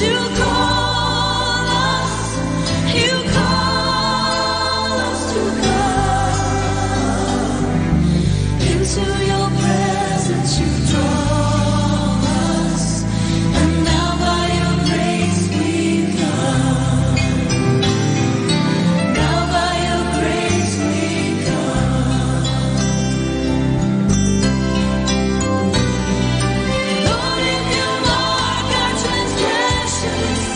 You call us to come into your presence. You draw us, and now by your grace we come. Now by your grace we come. Lord, if you mark our transgressions,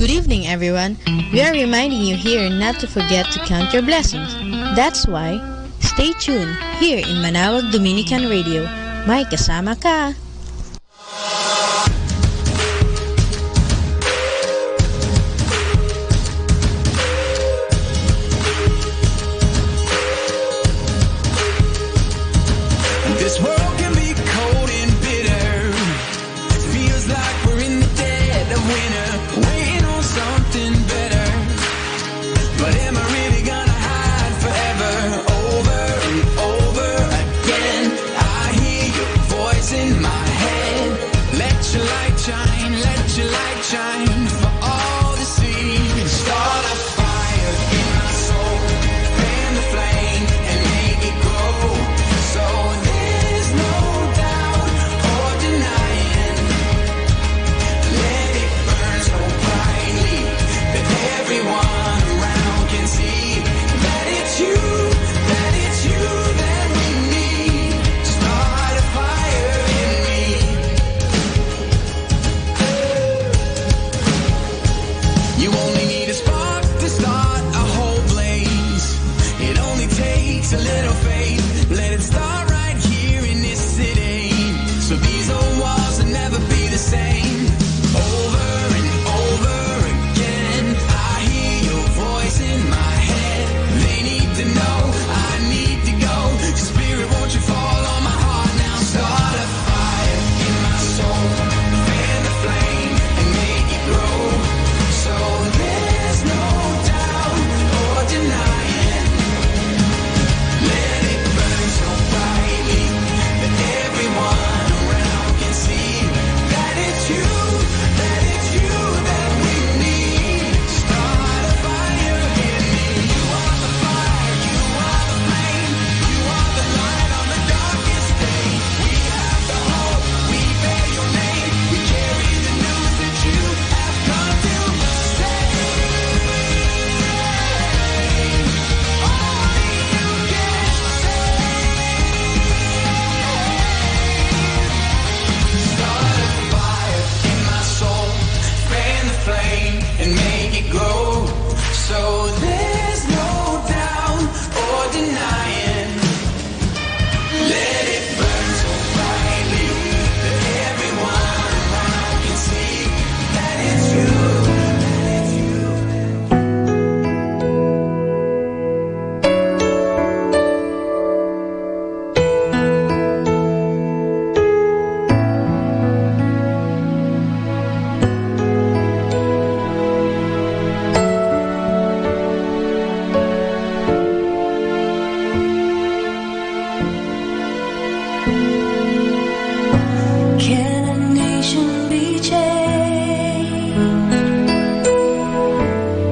Good evening, everyone. We are reminding you here not to forget to count your blessings. That's why, stay tuned here in Manawag Dominican Radio. May kasama ka! This world can be cold and bitter. Feels like we're in the dead of winter, waiting on something better. But am I really gonna hide forever? Over and over again, I hear your voice in my head. Let your light shine, let your light shine for all to see. Start a fire in my soul, fan the flame and make it grow. So there's no doubt or denying. Let it burn so brightly that everyone around can see that it's you that we need. Start a fire in me. You only need a spark to start a whole blaze. It only takes a little faith. Let it start right here in this city. So these old walls will never be the same. Over and over again, I hear your voice in my head. They need to know, I need to go. Spirit, won't you fall on my heart now? Start a fire in my soul, fan the flame and make it grow. So there's no doubt or denying. Let it burn so brightly that everyone around can see that it's you that we need. Start a fire in me. You are the fire, you are the flame, you are the light on the darkest day. We have the hope, we bear your name, we carry the news that you have come to save. Only you can Start a fire in my soul, fan the flame and make it grow. So there's no doubt or denying. Let it burn so brightly that everyone around can see that it's you. Can a nation be changed?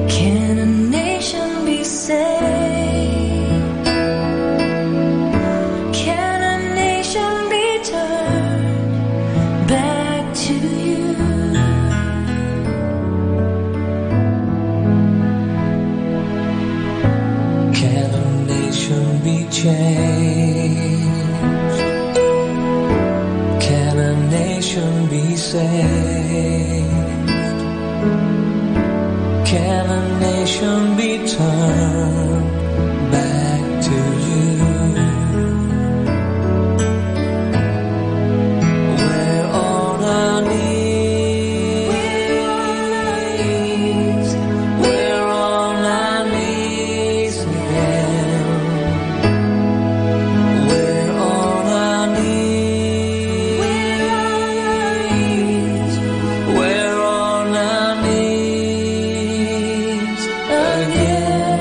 Can a nation be saved? Can a nation be turned back to you? Can a nation be changed? Can a nation be saved? Can a nation be turned back to you? We're on our knees. We're on our knees again. We're on our knees. We're on our knees again.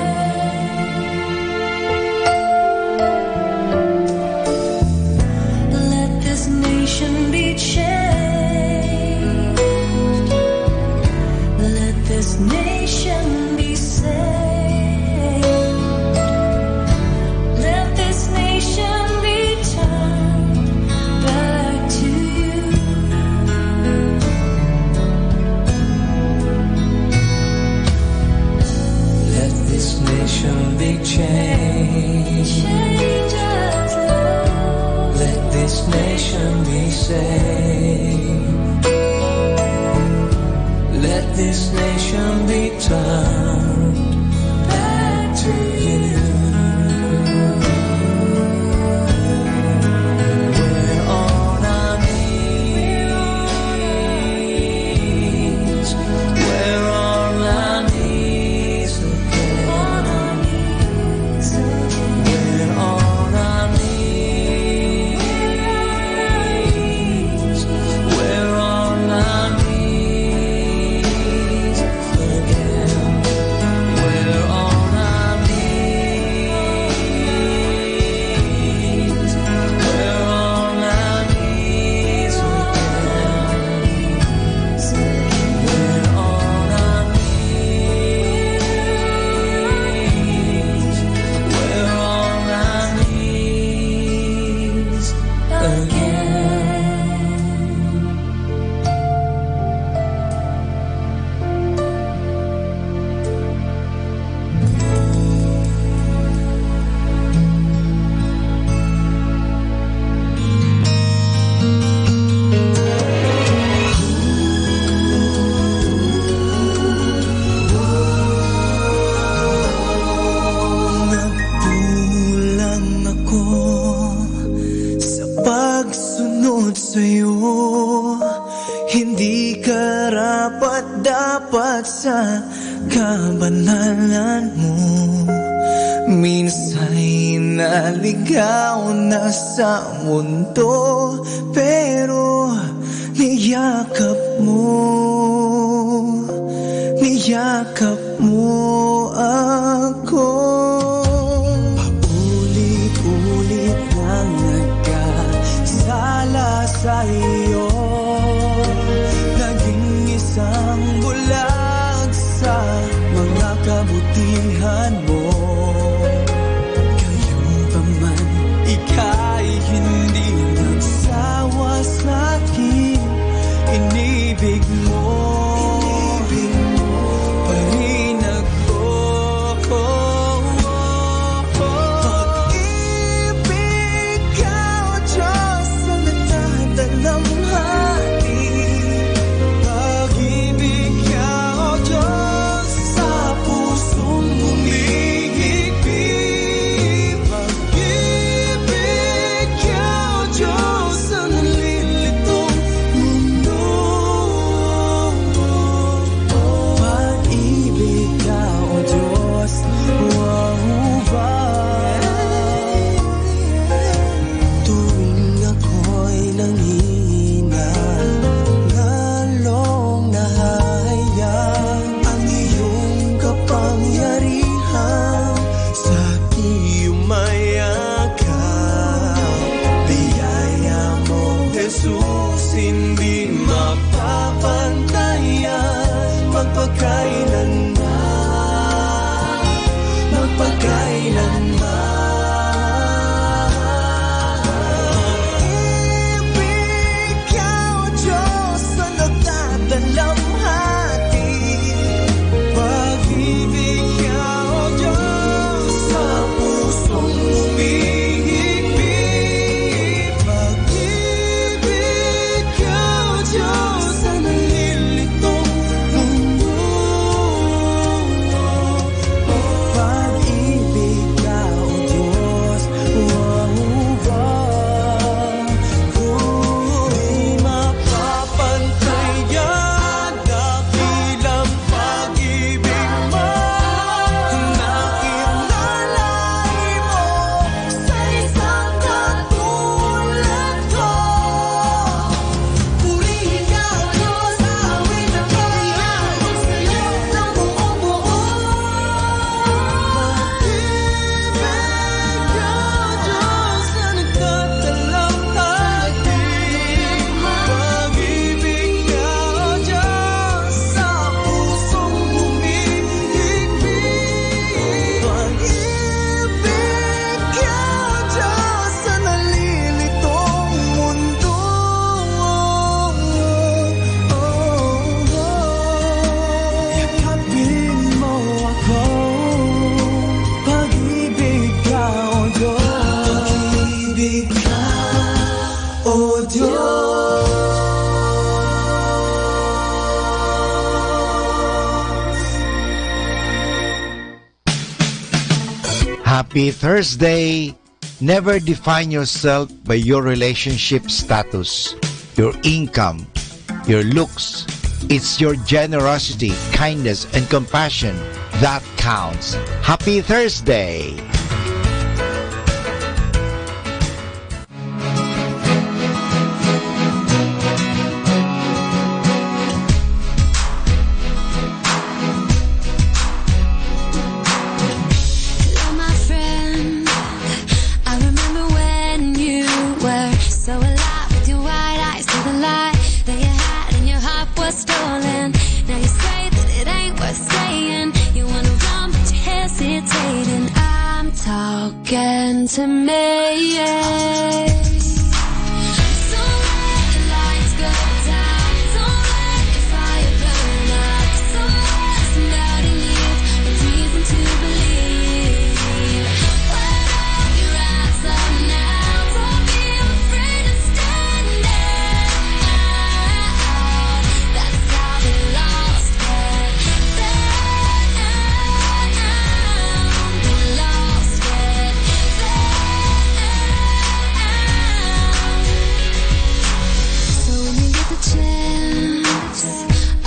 Let this nation be changed. Let this nation be saved. Let this nation be turned back to you. Let this nation be changed. Change us, Lord. Let this nation be saved. Let this nation can be turned back to you. We're on our knees. We're on our knees again. We're on our knees. We're on our knees again. We're on our knees. We're on our knees again. We're on our knees. We're on our knees again. Nagkulang ako sa pagsunod sa'yo. Hindi karapat-dapat sa kabanalan mo. Minsa'y naligaw na sa mundo, pero niyakap mo ako. Paulit-ulit nang nagkasala sa iyo, naging isang bulag sa mga kabutihan mo. Gayunpaman, ika'y hindi nagsawa sa'kin. Inibig mo pa rin ako. Pag-ibig ka, O Diyos, ang nagdadalamhati. Pag-ibig ka, O Diyos, sa pusong humihigpit. Pag-ibig ka, O Diyos, sa nalilitong mundo. Pag-ibig ka, O Diyos, tuwing ako'y nanghihina, lalong nahahayag ang iyong kapangyarihan sa iyong mayakap. Biyaya mo, Jesus, hindi mapapantayan. Magpakailanman, Pag-ibig ka, O Diyos, sa nagdadalamhati. Pag-ibig ka, O Diyos, sa pusong humihigpit. Pag-ibig ka, O Diyos, sa nalilitong mundo. Happy Thursday! Never define yourself by your relationship status, your income, your looks. It's your generosity, kindness, and compassion that counts. Happy Thursday! To me, yeah. Don't let the lights go down. Don't let your fire burn out. Somebody needs a reason to believe. Put up your eyes up now. Don't be afraid to stand out. That's how the lost get found. The lost get chance,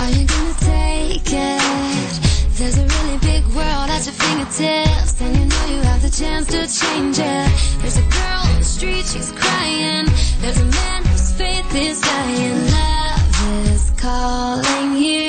are you gonna take it? There's a really big world at your fingertips, and you know you have the chance to change it. There's a girl on the street, she's crying. There's a man whose faith is dying. Love is calling you.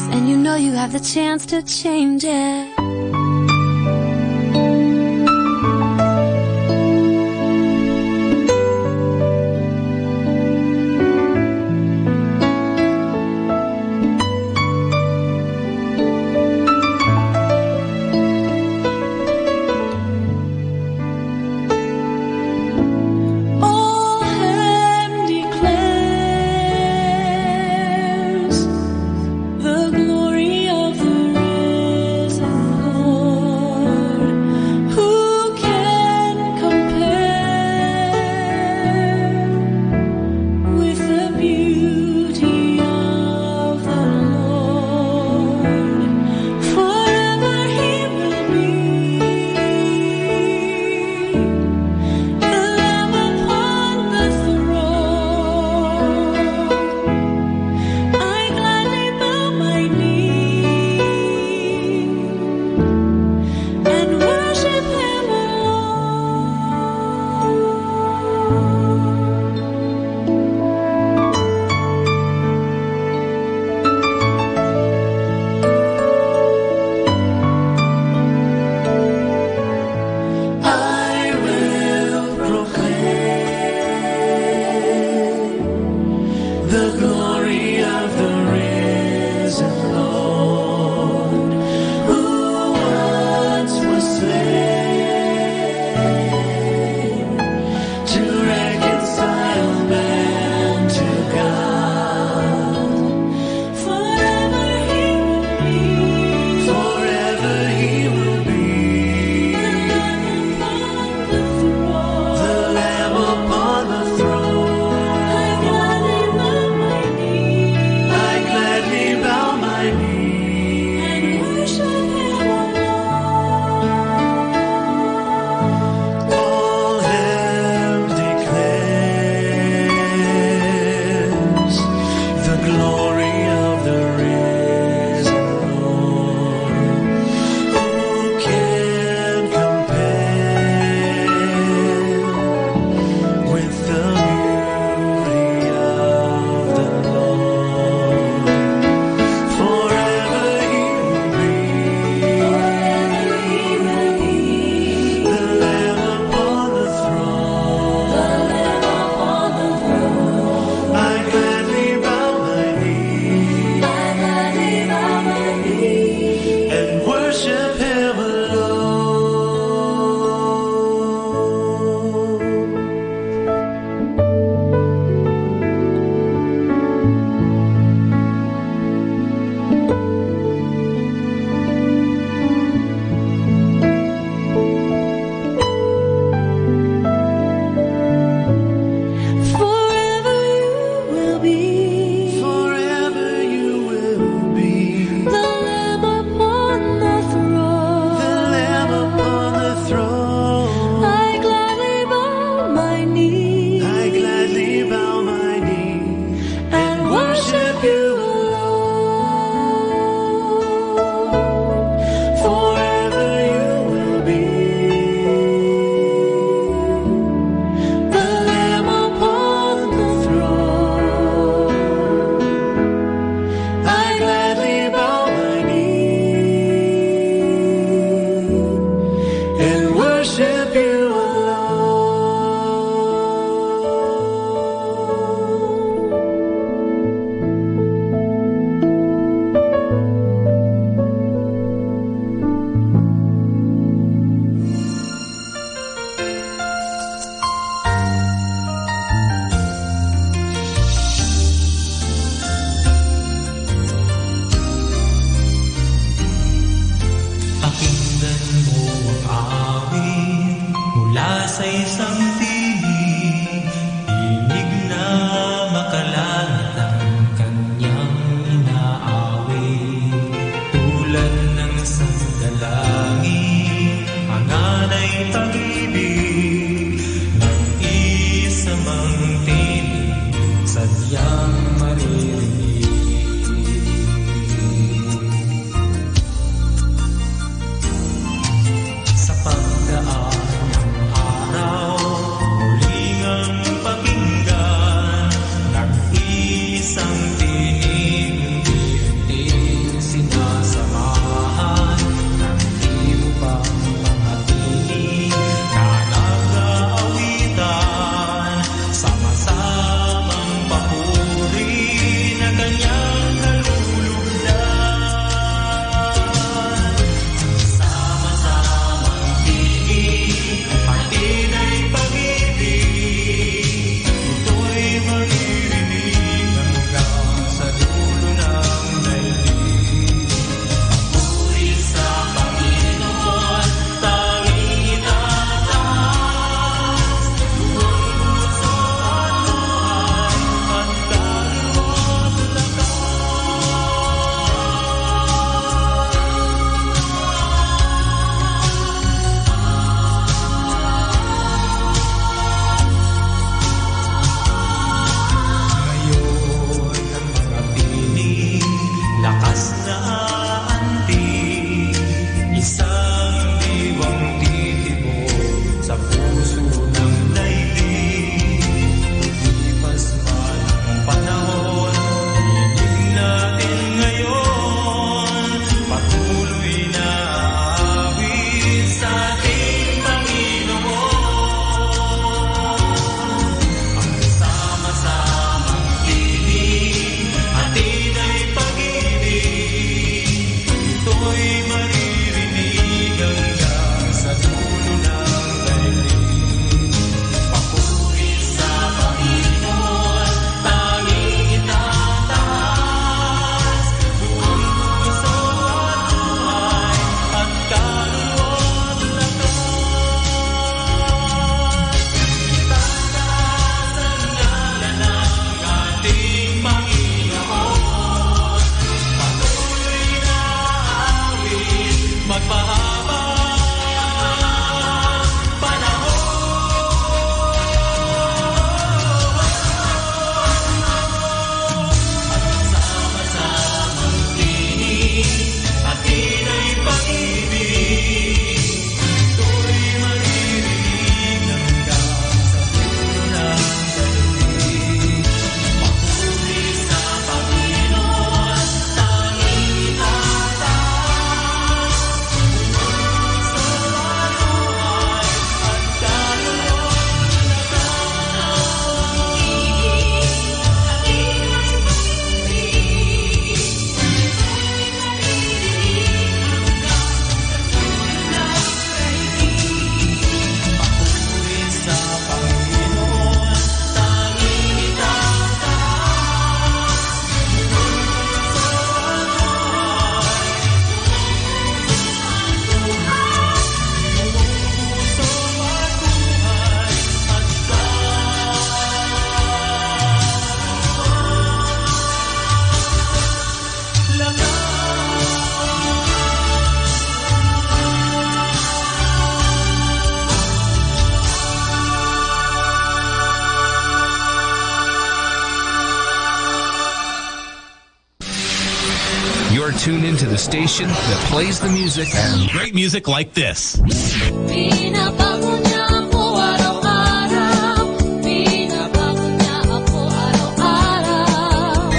And you know you have the chance to change it. The glory of the risen the throne. The Lamb upon the throne. I gladly bow my knee. I gladly bow my knee And worship Him alone. All hymns declares the glory of the risen Lord. Who can compare with the beauty of the Lord? Forever He will be the Lamb upon the throne. I gladly bow my knee and worship Him alone. Forever you will be Forever you will be the Lamb upon the throne. the Lamb upon the throne. I gladly bow my knee I gladly bow my knee and worship You alone. Forever you will be the Lamb upon the throne. I gladly bow my knee and worship You Pakinggan mo ang awit mula sa isang tinig, tinig na makalat ang kanyang inaawit. Tulad ng sandalangin, hanganay pag-ibig, ng isamang tinig, sadyang maririnig. Sa pagdaan ng araw, tune into the station that plays the music and great music like this. Binabago niya ako araw-araw. Binabago niya ako araw-araw.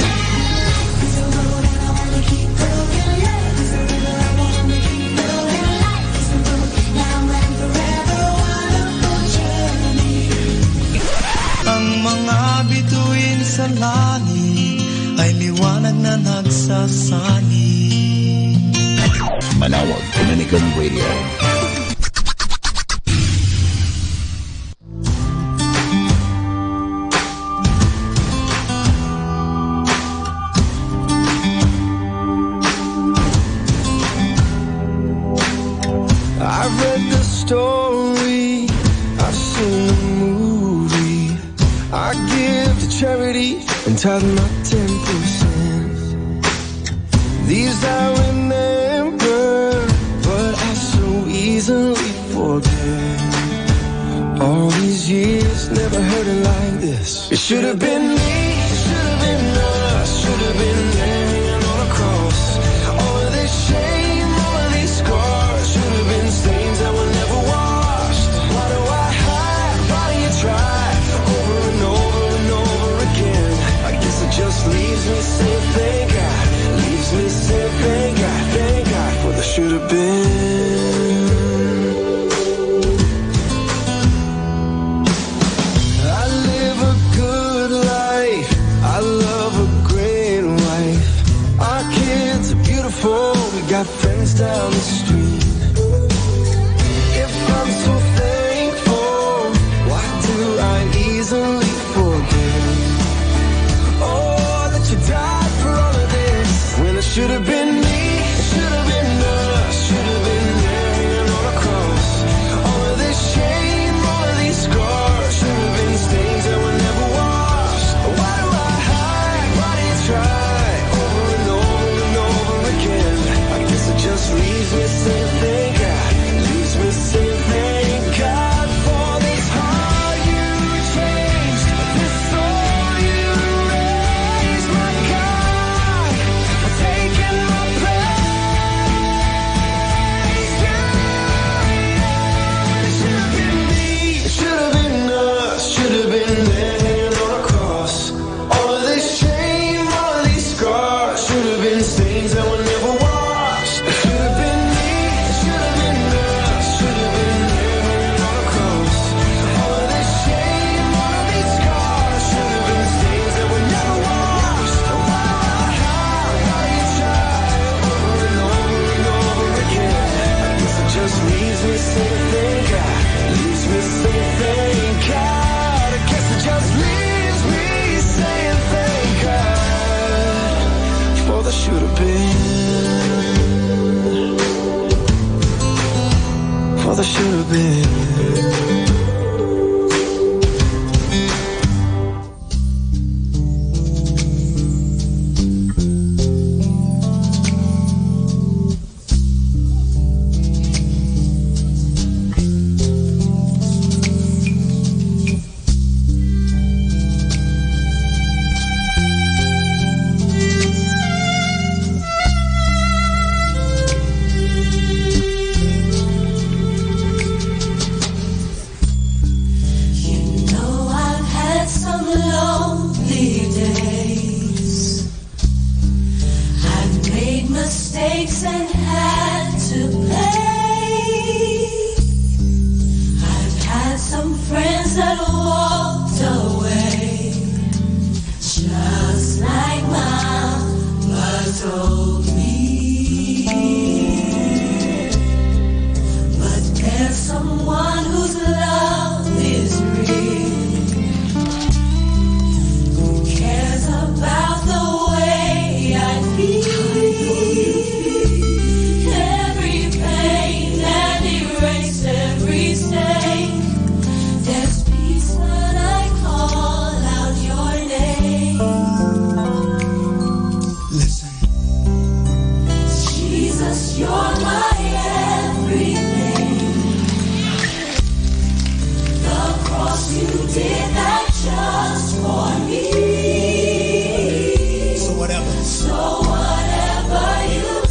It's a road and I wanna keep going. It's a river I wanna keep going. Life is a road now and forever. Wonderful journey. Ang mga bituin sa langit ay liwanag na nagsasani. Manawag Dominican Radio. I've read the story, I've seen the movie. I give to charity and tithe my 10%. These I remember, but I so easily forget. All these years, never heard it like this. It should have been me, it should have been us, should have been hanging on a cross. All of this shame, all of these scars, should have been stains that were never washed. Why do I hide? Why do you try? Over and over and over again. I guess it just leaves me saying thank God. Leaves me saying thank God for the should have been. I live a good life. I love a great wife. Our kids are beautiful. We got friends down the street. If I'm so thankful, why do I easily forget? Oh, that you died for all of this. When it should have been me, it should have been us, should have been hanging on a cross. All of this shame, all of these scars, should have been stains that were never washed. Why do I hide? Why do you try? Over and over and over again. I guess it just leaves me saying thank God. Leaves me saying thank God for this heart you changed, this soul you raised. My God, for taking my place. It should have been me, it should have been us, should have been hanging on a cross. All of this shame, all of these scars, should have been stains that were never washed. It should have been me, it should have been us, should have been hanging on a cross. All of this shame, all of these scars, should have been stains that were never washed. Why do you try over and over and over again? I guess it just leaves me saying thank God. Leaves me saying thank God. I guess it just leaves me saying thank God for the should have been. For the should have been. I've had some lonely days. I've made mistakes and had to pay. I've had some friends that walked away, just like Mama told me. But there's someone whose love is real, who cares about the way I feel. Every pain and erase every stain. There's peace when I call out your name. Listen. Jesus, you're my everything. The cross you did that just for me. So whatever you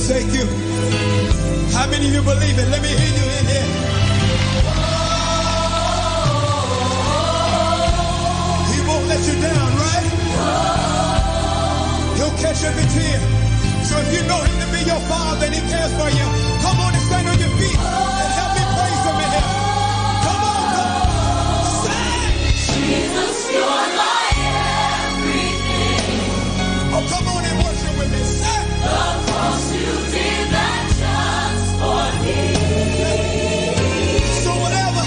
forsake you. How many of you believe it? Let me hear you in here. He won't let you down, right? He'll catch every tear. So if you know him to be your father and he cares for you, come on and stand on your feet and help me praise him in here. Come on, come on. Sing! Jesus, you're my everything. Oh, come on and worship with me. Sing! The cross you did that just for me. So whatever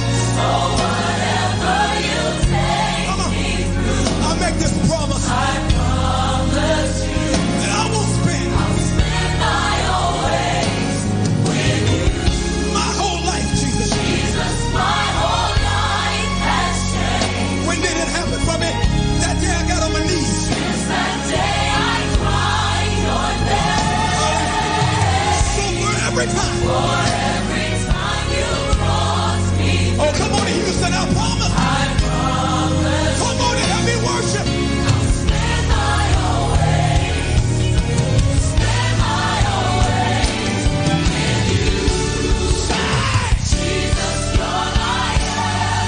you take Come on. me through, I make this promise I promise you, that I will spend spend my always with you. my whole life, Jesus. Jesus, my whole life has changed. When did it happen for me? That day I got on my knees. Since that day I cried your name. So for every time. For every time you crossed me, Oh, come on in Houston, I promise. I promise Come on and help me worship. spend my always, spend my always with you. Jesus, you're my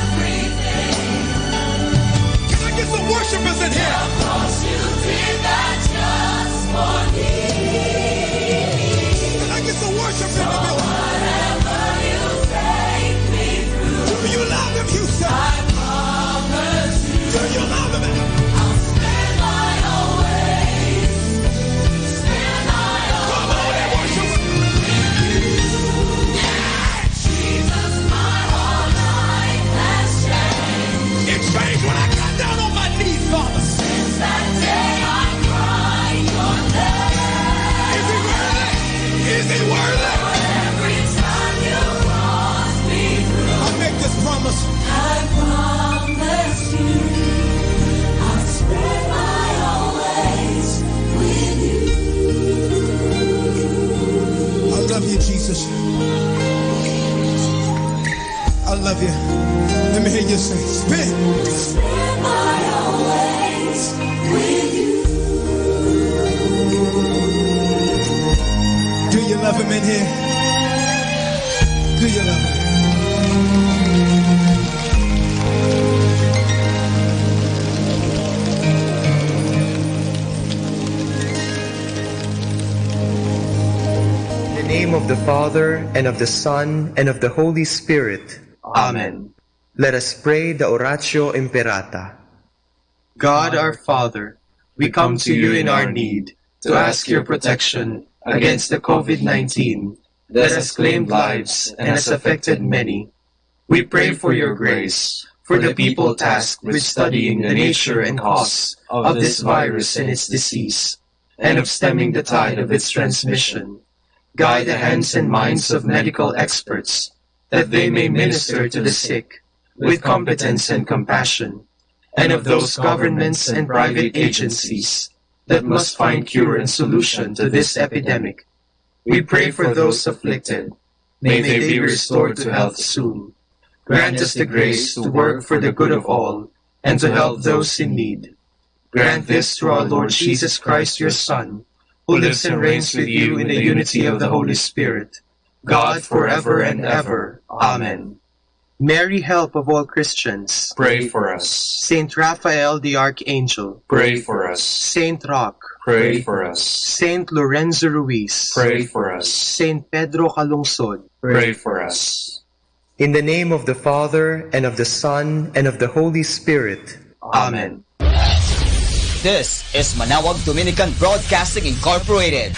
everything. Can I get some worshipers in here? Of course you did that just for me. Can I get some worship in the building? Whatever you take me through, Do you love him, Houston? I promise you, Do you love him? I'll spend my always, spend my Come on and worship him. Jesus, my whole life has changed. It changed when I got down on my knees, Father. Since that day I cried your name. Is he worthy? Is he worthy? Every time you cross me through, I make this promise. I promise you, I'll spend my always with you. I love you, Jesus. I love you. Let me hear you say, spin. Spend my always with you. Do you love him in here? Do you love him? In the name of the Father, and of the Son, and of the Holy Spirit. Amen. Let us pray the Oratio Imperata. God our Father, we come to you in our need to ask your protection against the COVID-19 that has claimed lives and has affected many. We pray for your grace for the people tasked with studying the nature and cause of this virus and its disease, and of stemming the tide of its transmission. Guide the hands and minds of medical experts, that they may minister to the sick with competence and compassion, and of those governments and private agencies that must find cure and solution to this epidemic. We pray for those afflicted. May they be restored to health soon. Grant us the grace to work for the good of all, and to help those in need. Grant this through our Lord Jesus Christ, your Son, who lives and reigns with you in the unity of the Holy Spirit, God forever and ever. Amen. Mary, help of all Christians, Pray for us. Saint Raphael the Archangel, Pray for us. Saint Roch, Pray for us. Saint Lorenzo Ruiz, Pray for us. Saint Pedro Calungsod. Pray for us. In the name of the Father, and of the Son, and of the Holy Spirit. Amen. This is Manawag Dominican Broadcasting Incorporated,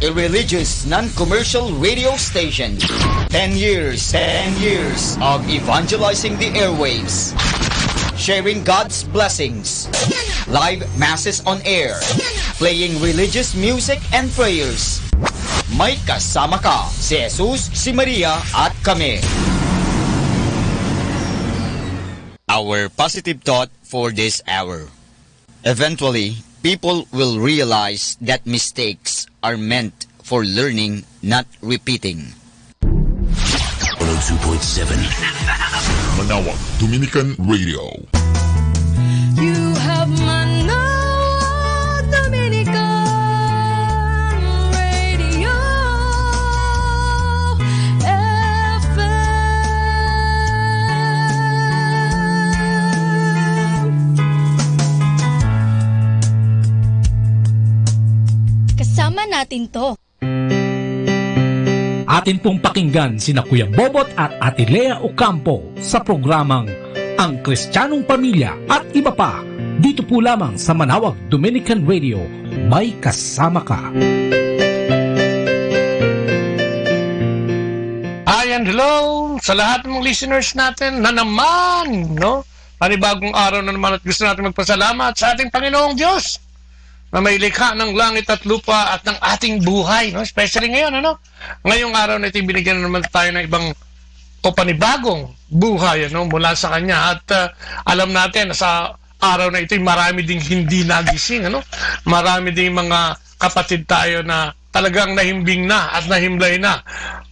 a religious non-commercial radio station. 10 years of evangelizing the airwaves, sharing God's blessings, live masses on air, playing religious music and prayers. May kasama ka, si Jesus, si Maria, at kami. Our positive thought for this hour. Eventually, people will realize that mistakes are meant for learning, not repeating. 102.7 Manawag Dominican Radio. You have Manawag Dominican Radio. natin to. Atin pong pakinggan sina Kuya Bobot at Ate Lea Ocampo sa programang Ang Kristiyanong Pamilya at iba pa. Dito po lamang sa Manawag Dominican Radio. May kasama ka. Hi and hello sa lahat ng listeners natin na naman, no? Panibagong araw na naman at gusto natin magpasalamat sa ating Panginoong Diyos na may likha ng langit at lupa at ng ating buhay, no? Especially ngayon, ano? Ngayong araw na ito, binigyan na naman tayo ng ibang o panibagong buhay, ano? Mula sa Kanya. At alam natin na sa araw na ito, marami ding hindi nagising, ano? Marami ding mga kapatid tayo na talagang nahimbing na at nahimlay na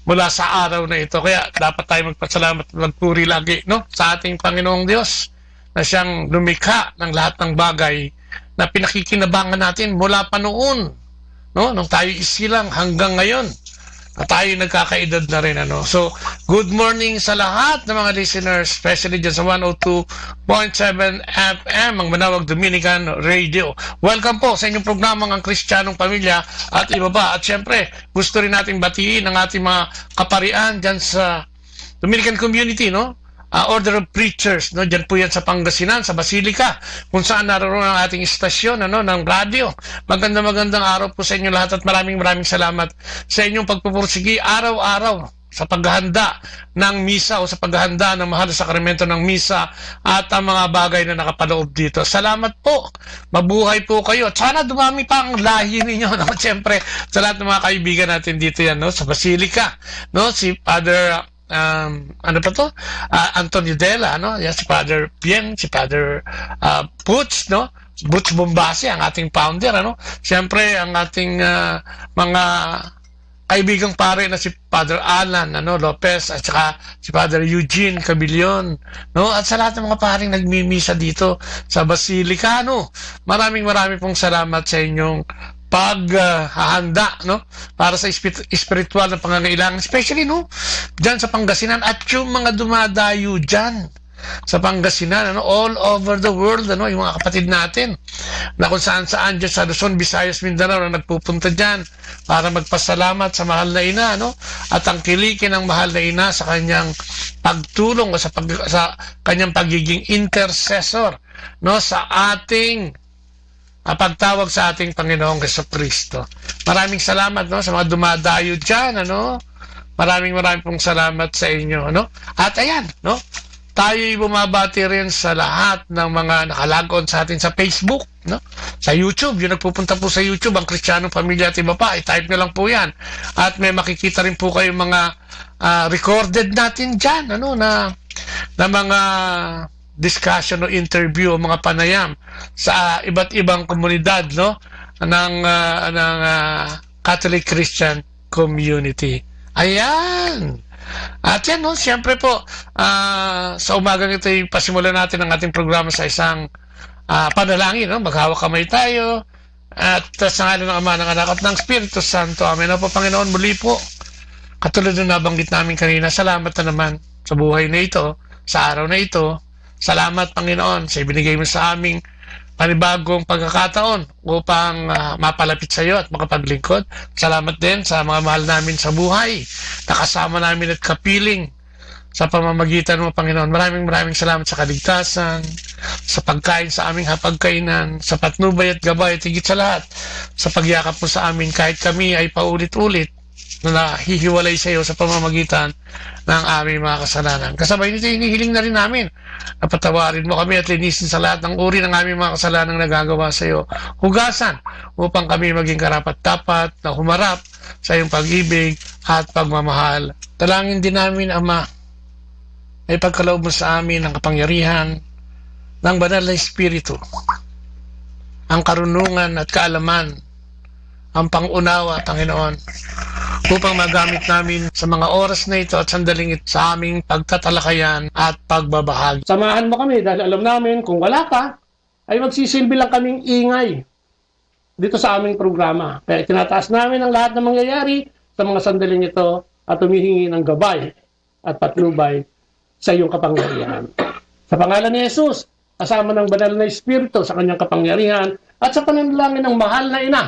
mula sa araw na ito. Kaya dapat tayo magpasalamat at magpuri lagi, no? Sa ating Panginoong Diyos na siyang lumikha ng lahat ng bagay na pinakikinabangan natin mula pa noon, no? Nung tayo isilang hanggang ngayon na tayo nagkakaedad na rin, ano? So, good morning sa lahat ng mga listeners, especially dyan sa 102.7 FM, ang Manawag Dominican Radio. Welcome po sa inyong programang Ang Kristiyanong Pamilya at iba ba. At syempre, gusto rin nating batiin ang ating mga kaparian dyan sa Dominican community, no? Order of Preachers, no? Diyan po yan sa Pangasinan, sa Basilica, kung saan naroon ang ating istasyon, ano, ng radio. Magandang araw po sa inyo lahat at maraming salamat sa inyong pagpupursigi araw-araw sa paghahanda ng misa o sa paghahanda ng mahal sa sakramento ng misa at ang mga bagay na nakapaloob dito. Salamat po. Mabuhay po kayo. At sana dumami pa ang lahi ninyo, no? Siyempre, sa lahat ng mga kaibigan natin dito yan, no? Sa Basilica, no? Si Father ano pa to? Antonio Dela, no? Yan, si Father Bien, si Father Butch, no? Butch Bombasi, ang ating founder, ano? Siyempre, ang ating mga kaibigang pare na si Father Alan, ano, Lopez, at saka si Father Eugene Cabilion, no? At sa lahat ng mga paring nagmimisa dito sa Basilica, no? Maraming pong salamat sa inyong paghahanda, no? Para sa espiritual na pangangailangan, especially, no? Diyan sa Pangasinan at yung mga dumadayo diyan sa Pangasinan, ano? All over the world, ano? Yung mga kapatid natin na kung saan-saan diyan sa Luzon, Visayas, Mindanao na nagpupunta diyan para magpasalamat sa mahal na ina, no? At ang kilikin ng mahal na ina sa kanyang pagtulong o sa kanyang pagiging intercessor, no? Sa ating pagtawag sa ating Panginoong Jesucristo. Maraming salamat, no, sa mga dumadayo dyan, ano? Maraming pong salamat sa inyo, no? At ayan, no? Tayo'y bumabati rin sa lahat ng mga nakalagon sa atin sa Facebook, no? Sa YouTube, yung nagpupunta po sa YouTube, Ang Kristiyanong Pamilya at iba pa, i-type nyo lang po yan. At may makikita rin po kayo mga recorded natin dyan, ano, na mga discussion o interview o mga panayam sa iba't ibang komunidad, no, ng Catholic Christian community. Ayan. At yan, no, siyempre po sa umagang ito pasimulan natin ang ating programa sa isang panalangin, no? Maghawak kamay tayo at sa ngalan ng Ama, ng Anak at ng Espiritu Santo. Amen. O po, Panginoon, muli po, katulad ng nabanggit namin kanina, salamat na naman sa buhay na ito, sa araw na ito. Salamat, Panginoon, sa ibinigay mo sa aming panibagong pagkakataon upang mapalapit sa iyo at makapaglingkod. Salamat din sa mga mahal namin sa buhay, nakasama namin at kapiling sa pamamagitan mo, Panginoon. Maraming salamat sa kaligtasan, sa pagkain sa aming hapagkainan, sa patnubay at gabay at higit sa lahat, sa pagyakap mo sa amin kahit kami ay paulit-ulit na nahihiwalay sa iyo sa pamamagitan ng aming mga kasalanan. Kasabay nito, hinihiling na rin namin na patawarin mo kami at linisin sa lahat ng uri ng aming mga kasalanan nagagawa sa iyo. Hugasan upang kami maging karapat-dapat na humarap sa iyong pag-ibig at pagmamahal. Dalangin din namin, Ama, ay pagkaloob mo sa amin ang kapangyarihan ng banal na Espiritu, ang karunungan at kaalaman, ang pangunawa, Panginoon, upang magamit namin sa mga oras na ito at sandaling ito sa aming pagtatalakayan at pagbabahagi. Samahan mo kami dahil alam namin kung wala ka, ay magsisilbi lang kaming ingay dito sa aming programa. Kaya tinataas namin ang lahat ng mangyayari sa mga sandaling ito at humihingi ng gabay at patnubay sa iyong kapangyarihan. Sa pangalan ni Jesus, kasama ng banal na Espiritu sa kanyang kapangyarihan at sa pananalangin ng mahal na ina,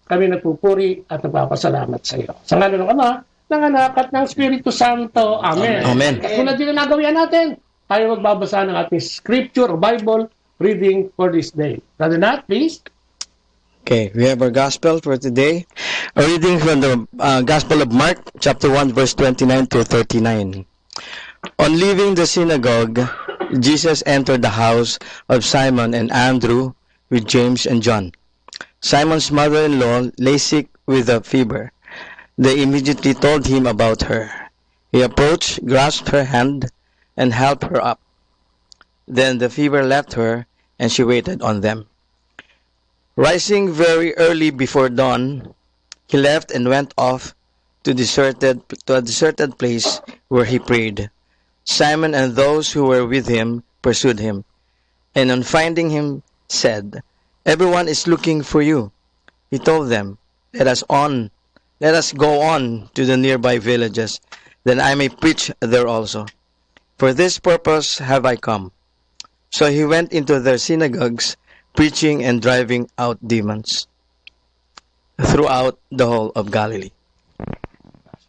kami nagpupuri at nagpapasalamat sa iyo. Sa ngalan ng Ama, ng Anak at ng Espiritu Santo. Amen. Amen. At kung din na nagawian natin, tayo magbabasa ng ating scripture, Bible reading for this day. Brother Nat, please. Okay, we have our gospel for today. A reading from the Gospel of Mark, chapter 1, verse 29 to 39. On leaving the synagogue, Jesus entered the house of Simon and Andrew with James and John. Simon's mother-in-law lay sick with a fever. They immediately told him about her. He approached, grasped her hand, and helped her up. Then the fever left her, and she waited on them. Rising very early before dawn, he left and went off to a deserted place where he prayed. Simon and those who were with him pursued him, and on finding him said, "Everyone is looking for you." He told them, Let us go on to the nearby villages, that I may preach there also. For this purpose have I come. So he went into their synagogues, preaching and driving out demons throughout the whole of Galilee.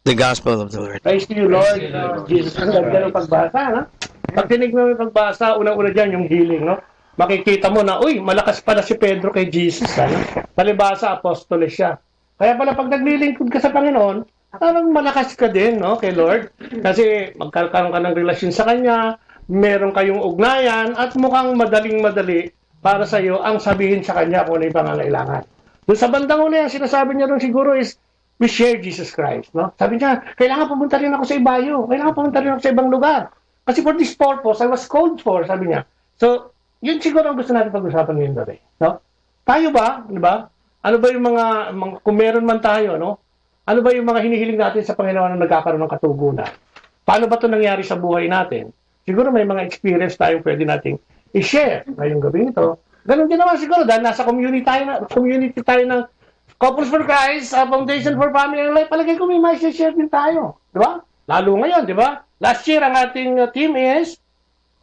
The Gospel of the Lord. Praise to you, Lord. Jesus, ang ganda ng pagbasa, no? Pag tinig mo yung pagbasa, unang-una dyan yung healing, no? Makikita mo na, uy, malakas pala si Pedro kay Jesus, ano? Palibasa, apostoles siya. Kaya pala pag naglilingkod ka sa Panginoon, parang malakas ka din, no, kay Lord. Kasi magkakaroon ka ng relasyon sa Kanya, meron kayong ugnayan, at mukhang madaling-madali para sa iyo ang sabihin sa Kanya kung ano yung pangangailangan. Doon sa bandang una yan, sinasabi niya rin siguro is, we share Jesus Christ, no? Sabi niya, kailangan pumunta rin ako sa ibayo, kailangan pumunta rin ako sa ibang lugar. Kasi for this purpose, I was called for, sabi niya. So, yun siguro ang gusto natin pag-usapan ngayon today, no? Tayo ba, di ba? Ano ba yung mga kung meron man tayo, no? Ano ba yung mga hinihiling natin sa Panginoon na nagkakaroon ng katugunan? Paano ba ito nangyari sa buhay natin? Siguro may mga experience tayong pwede nating i-share ngayong gabi ito. Ganun din naman siguro dahil nasa community tayo ng Couples for Christ, Foundation for Family and Life. Palagay ko may share din tayo. Di ba? Lalo ngayon, di ba? Last year, ang ating team is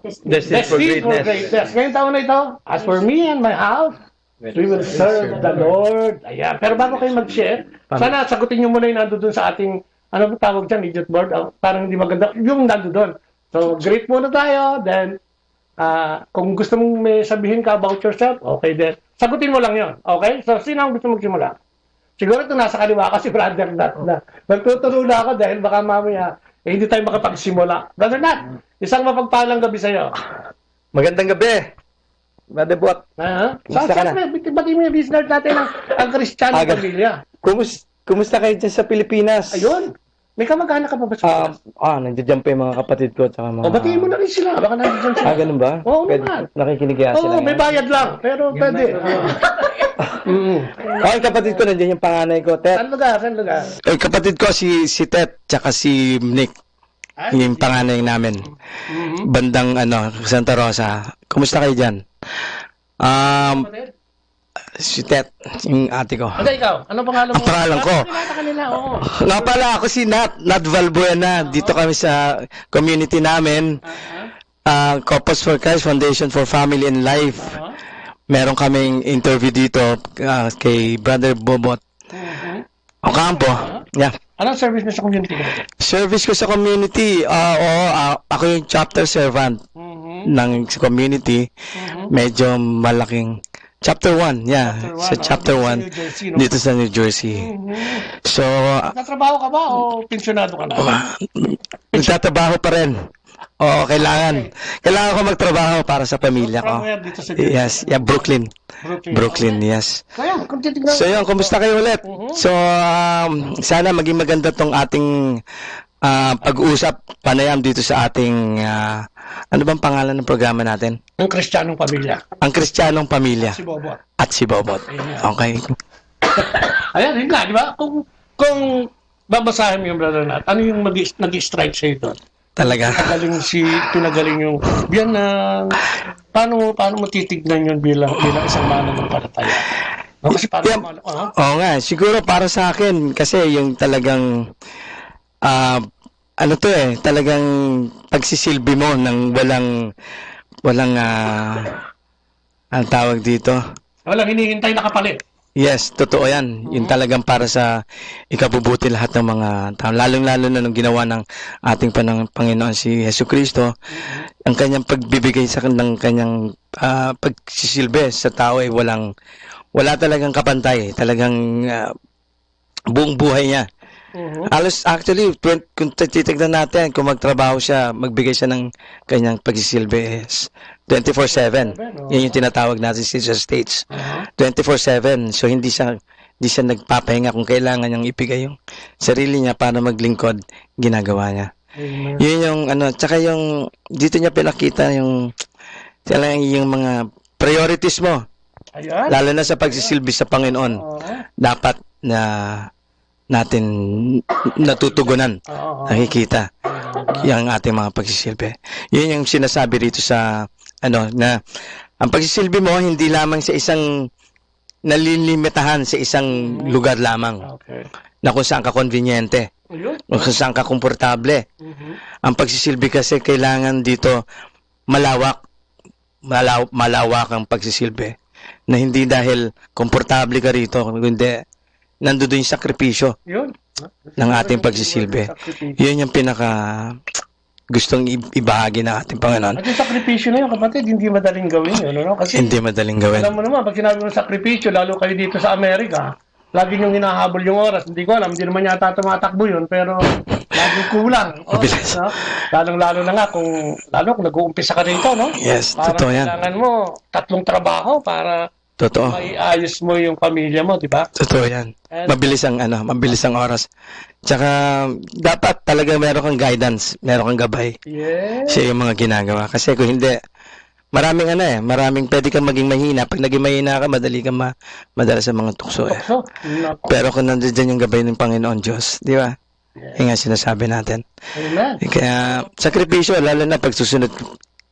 Destined for Greatness. Ngayong taon na ito, as for me and my house, we will serve the Lord. Ayan. Pero bago kayo mag-share, sana sagutin nyo muna yung nandun sa ating, ano ba tawag dyan, idiot board? Parang hindi maganda. Yung nandun. So, greet muna tayo. Then, kung gusto mong may sabihin ka about yourself, okay then. Sagutin mo lang yon. Okay? So, sino ang gusto magsimula? Siguro ito nasa kaliwa kasi brother Nat na. Nagtuturo na ako dahil baka mamaya hindi tayo makapagsimula. Brother Nat, isang mapagpalang gabi sa'yo. Magandang gabi. Brother Bot. So, siyempre, bati mo yung listeners natin ang Kristiyano pamilya. Kumusta kayo dyan sa Pilipinas? Ayun. May kamag-anak ka pa ba sa Pilipinas? Nandiyan pa yung mga kapatid ko at saka mga... batiin mo na rin sila. Baka nandiyan sila. Ganun ba? Oo, naman. Nakikinig kaya sila. May bayad lang. Pero pwede. Okay, kapatid ko, nandiyan yung panganay ko, Tet. Saan lugar? Kapatid ko si Tet, tsaka si Nick. Yung panganay namin. Bandang, Santa Rosa. Kumusta kayo dyan? Si Tet, yung ate ko. Ikaw, ano pangalan mo? Ang pangalan ko. Nga pala, ako si Nat Valbuena. Dito kami sa community namin. Couples for Christ, Foundation for Family and Life. Meron kaming interview dito kay Brother Bobot Ocampo. Yeah. Anong service mo sa community? Service ko sa community, ako yung chapter servant ng community. Medyo malaking Chapter 1, sa Chapter 1 dito sa New Jersey. So, nagtatrabaho ka ba o pensionado ka na? Nagtatrabaho pa rin. Oo, kailangan ko magtrabaho para sa pamilya ko. Yes, Brooklyn, yes. So, yun, kumusta kayo ulit? So, sana maging maganda tong ating pag-uusap, panayam dito sa ating ano bang pangalan ng programa natin? Ang Kristiyanong Pamilya. Ang Kristiyanong Pamilya. At si Bobot. Okay. Ayan, yun nga, di ba? Kung babasahin mo yung brother Nat, ano yung nag-strike sa'yo doon? Talaga? Pinagaling yung, yan paano mo titignan yun bilang isang mananampalataya? Kasi Oo nga, siguro para sa akin, kasi yung talagang talagang pagsisilbi mo ng walang ang tawag dito. Walang hinihintay na kapalit. Yes, totoo yan. Yun talagang para sa ikabubuti lahat ng mga tao. Lalong-lalo na nung ginawa ng ating Panginoon si Yesu Cristo, ang kanyang pagbibigay sa kanyang pagsisilbi sa tao ay wala talagang kapantay. Talagang buong buhay niya. Alos actually, kung titignan natin, kung magtrabaho siya, magbigay siya ng kanyang pagsisilbi is 24/7. Yan yung tinatawag natin sa States. 24/7. So hindi siya nagpapahinga kung kailangan niyang ibigay yung sarili niya para maglingkod, ginagawa niya. Amen. Yun yung tsaka yung dito niya pinakita yung mga priorities mo. Ayan. Lalo na sa pagsisilbi sa Panginoon. Dapat na natin natutugunan, nakikita yung ating mga pagsisilbi. Yun yung sinasabi rito sa na ang pagsisilbi mo hindi lamang sa isang nalilimitahan sa isang lugar lamang. Na kung saan ka konvenyente, kung saan ka komportable. Ang pagsisilbi kasi kailangan dito malawak ang pagsisilbi. Na hindi dahil komportable ka rito, kundi nandoon yung sakripisyo ng ating pagsisilbi. Yun yung pinaka gustong ibahagi ng ating Panginoon. At yung sakripisyo na yun, kapatid, hindi madaling gawin yun, no? Kasi hindi madaling gawin. Alam mo naman, pag sinabi mo sakripisyo, lalo kayo dito sa Amerika, lagi niyong hinahabol yung oras. Hindi ko alam, hindi naman yata tumatakbo yun, pero lagi kulang. Mabilis. No? Lalong-lalo na nga kung nag-uumpisa ka rito, no? Yes, parang totoo yan. kailangan mo 3 trabaho para totoo. maiayos mo yung pamilya mo, di ba? Totoo yan. Mabilis ang oras. Tsaka dapat talaga meron kang guidance, meron kang gabay. Yes. Siya yung mga ginagawa. Kasi kung hindi, maraming pwede kang maging mahina. Pag naging mahina ka, madali kang madala sa mga tukso. Pero kung nandiyan yung gabay ng Panginoon Diyos, di ba? Yung nga sinasabi natin. Amen. Kaya, sakripisyo, lalo na pag susunod.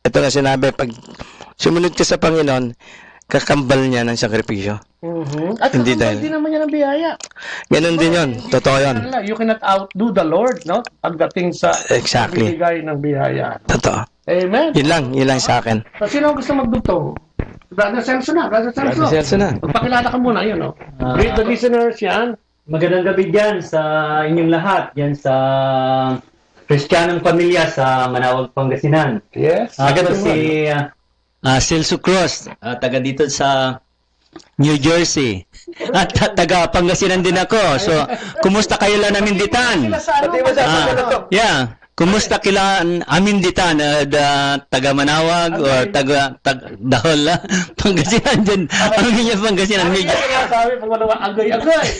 Ito nga sinabi, pag sumunod ka sa Panginoon, kakambal niya ng sakripisyo. At hindi kakambal din naman niya ng biyaya. Ganun din yun. Totoo yun. You cannot outdo the Lord, no? Pagdating sa bibigay ng biyaya. Totoo. Amen. Yun lang sa akin. So, sino ang gusto magdugtong? Brother Celso na. Magpakilala ka muna, yun, no? Greet the listeners, yan. Magandang gabi dyan sa inyong lahat. Yan sa Kristiyanong Pamilya sa Manawag, Pangasinan. Yes. Ako si Celso Cruz, taga dito sa New Jersey. At taga Pangasinan din ako. So, kumusta kayo lang Aminditan? Kumusta kila Aminditan? Taga Manawag o taga Dahol, Pangasinan din. Ang inyong Pangasinan. Medyo sabi pag wala agay-agay.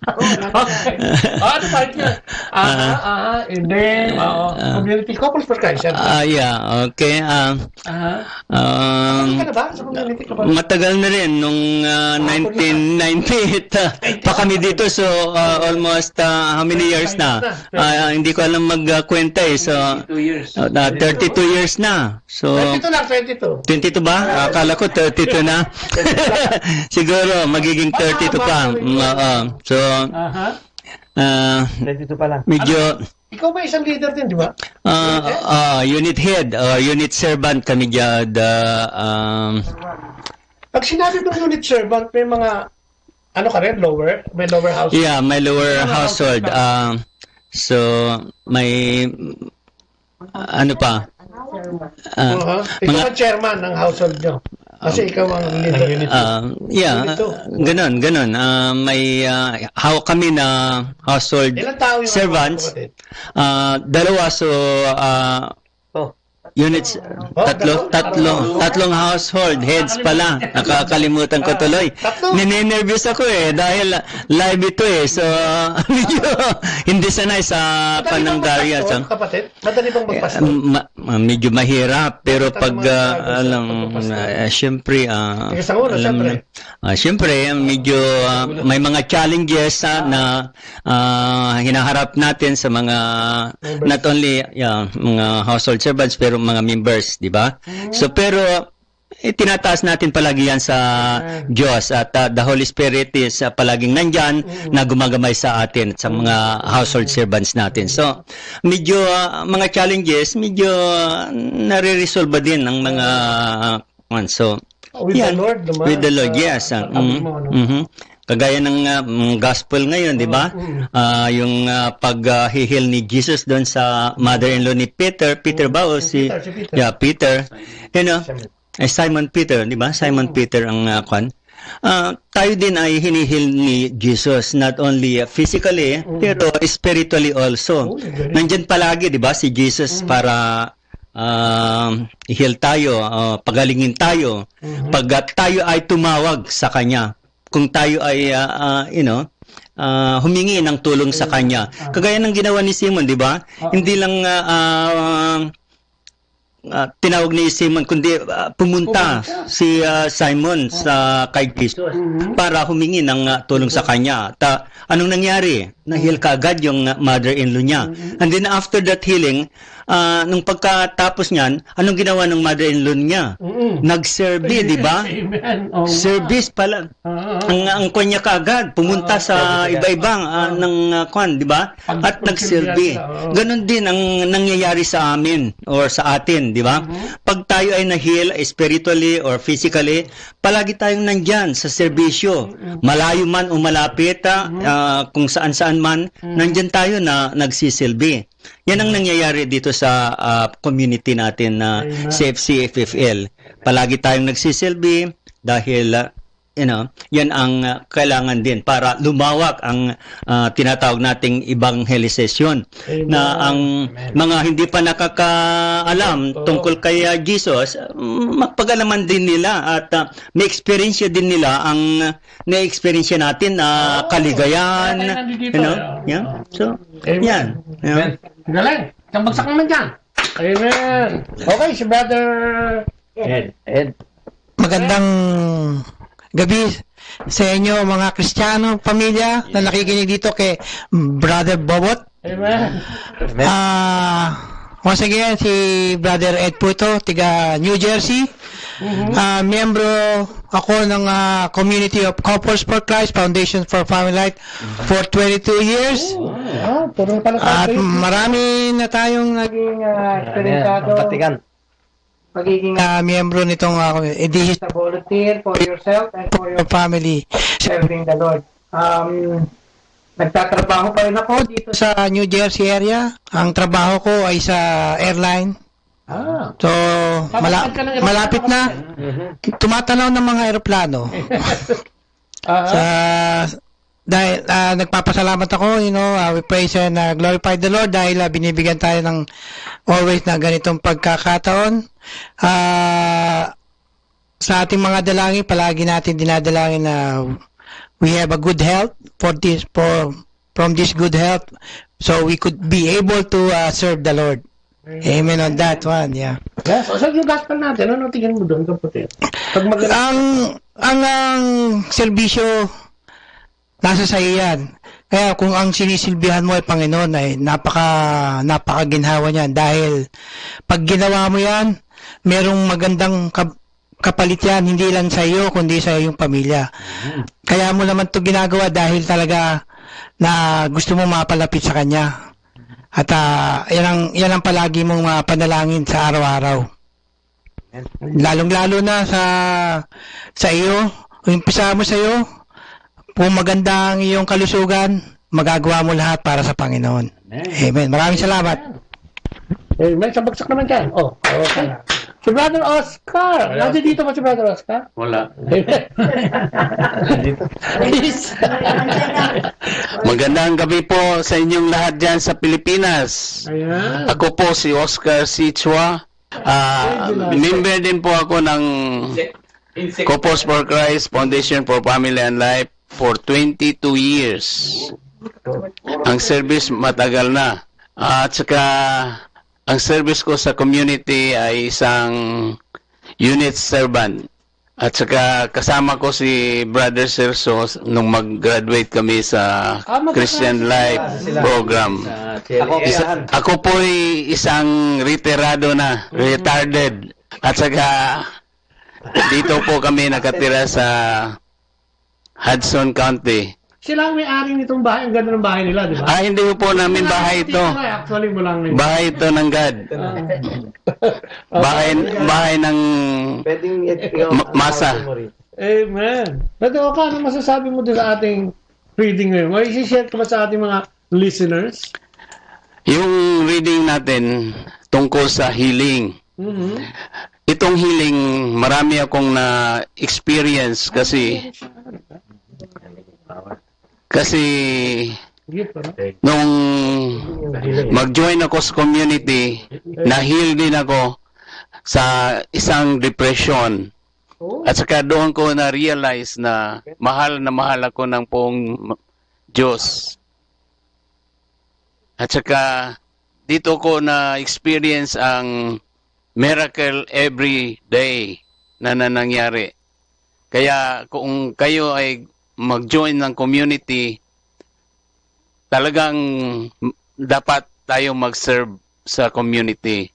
Ano pa ito? Hindi. Community couples per kayo. Okay. Matagal na rin nung 1998 pa kami dito, so almost how many years na? Hindi ko alam magkwenta so 32 years na. So 22 ba? Akala ko 32 na. Siguro magiging 32 pa. So 22 pa lang. Medyo ikaw ba isang leader din, di ba? Unit head or unit servant kami dyan. Pag sinabi ng unit servant, may mga ka rin? May lower household? Yeah, may lower household. So, may pa? Ikaw ang chairman ng household nyo. Kasi ikaw ang leader. Ganon. May kami na household servants. Dalawa, so units, tatlong household heads pala. Nakakalimutan ko tuloy. Ninenervous ako dahil live ito so medyo hindi sanay sa pananggarya. Kapatid, madali bang magpasok? Medyo mahirap, pero pag siyempre siyempre medyo may mga challenges na hinaharap natin sa mga not only mga household servants pero mga members, di ba? So pero tinataas natin palagi yan sa Diyos at the Holy Spirit is palaging nandyan na gumagamay sa atin at sa mga household servants natin. So medyo mga challenges medyo nare-resolve din ng mga so With the Lord naman. With the Lord, yes. Kagaya ng gospel ngayon, di ba? Yung paghihil ni Jesus doon sa mother-in-law ni Peter. Peter ba o si... Peter. Yeah, Peter. You know, Simon Peter, di ba? Simon Peter ang tayo din ay hinihil ni Jesus, not only physically, pero spiritually also. Nandyan palagi, di ba, si Jesus para i-heal tayo, pagalingin tayo, pag tayo ay tumawag sa Kanya. Kung tayo ay, humingi ng tulong sa Kanya. Kagaya ng ginawa ni Simon, di ba? Hindi lang tinawag ni Simon, kundi pumunta si Simon sa kay Jesus para humingi ng tulong sa Kanya. Anong nangyari? Na-heal kaagad yung mother-in-law niya. And then after that healing, nung pagkatapos niyan, anong ginawa ng mother-in-law niya? Nag-service, di ba? Service pala. Ang kanya kaagad, pumunta sa iba-ibang di ba? At nag-service. Ganon din ang nangyayari sa amin or sa atin, di ba? Pag tayo ay na-heal spiritually or physically, palagi tayong nandyan sa serbisyo. Malayo man o malapit, kung saan-saan man, nandyan tayo na nagsisilbi. Yan ang nangyayari dito sa community natin na CFC FFL. Palagi tayong nagsisilbi dahil yan ang kailangan din para lumawak ang tinatawag nating evangelization na ang mga hindi pa nakakaalam tungkol kay Jesus, mapag-alaman din nila at may experience din nila ang na-experience natin na kaligayahan. So, yan. Galing. Bagsak naman dyan. Amen. Okay, si Brother Ed. Magandang gabi sa inyo mga Kristiyano, pamilya na nakikinig dito kay Brother Bobot. Amen. Once again, si Brother Ed po ito, tiga New Jersey. Miyembro ako ng Community of Couples for Christ, Foundation for Family Life for 22 years. At marami na tayong naging eksperyensado. Pagiging miyembro nitong this is a volunteer for yourself and for your family serving the Lord. Nagtatrabaho pa rin ako dito sa New Jersey area. Ang trabaho ko ay sa airline. So, malapit na. Tumatanaw ng mga aeroplano. Dahil nagpapasalamat ako, we praise and glorify the Lord dahil binibigyan tayo ng always na ganitong pagkakataon. Sa ating mga dalangin, palagi natin dinadalangin na we have a good health from this good health so we could be able to serve the Lord. Amen on that one, yeah. Yes, so yung gospel natin, ano tingin mo doon kapatid? Ang serbisyo nasa sa iyan. Kaya kung ang sinisilbihan mo ay Panginoon ay napakaginhawa niyan dahil pag ginawa mo yan, merong magandang kapalit yan, hindi lang sa iyo kundi sa iyong pamilya. Kaya mo naman 'to ginagawa dahil talaga na gusto mo mapalapit sa Kanya. At yan ang palagi mong panalangin sa araw-araw. Lalong-lalo na sa iyo, umpisa mo sa iyo, kung maganda ang iyong kalusugan, magagawa mo lahat para sa Panginoon. Amen. Maraming salamat. Amen. Sabagsak naman dyan. Okay. Si Brother Oscar. Nandiyo dito ba si Brother Oscar? Wala. Magandang gabi po sa inyong lahat dyan sa Pilipinas. Ayan. Ako po si Oscar Sichua. Member din po ako ng Couples for Christ, Foundation for Family and Life for 22 years. Ang service matagal na. At saka ang service ko sa community ay isang unit servant. At saka kasama ko si Brother Serso nung mag-graduate kami sa Christian Life program. Ako po ay isang retired. At saka dito po kami nakatira sa Hudson County. Sila ang may-ari nitong bahay. Ang ganda ng bahay nila, di ba? Hindi po namin bahay ito. Actually, mo lang. Bahay ito ng God. Bahay ng masa. Amen. Brother Oka, ano masasabi mo din sa ating reading ngayon? May isi-share ka ba sa ating mga listeners? Yung reading natin tungkol sa healing. Itong healing, marami akong na-experience kasi nung mag-join ako sa community, na-heal din ako sa isang depression. At saka doon ko na-realize na mahal ako ng poong Diyos. At saka dito ko na-experience ang miracle every day na nangyari. Kaya kung kayo ay mag-join ng community, talagang dapat tayo mag-serve sa community.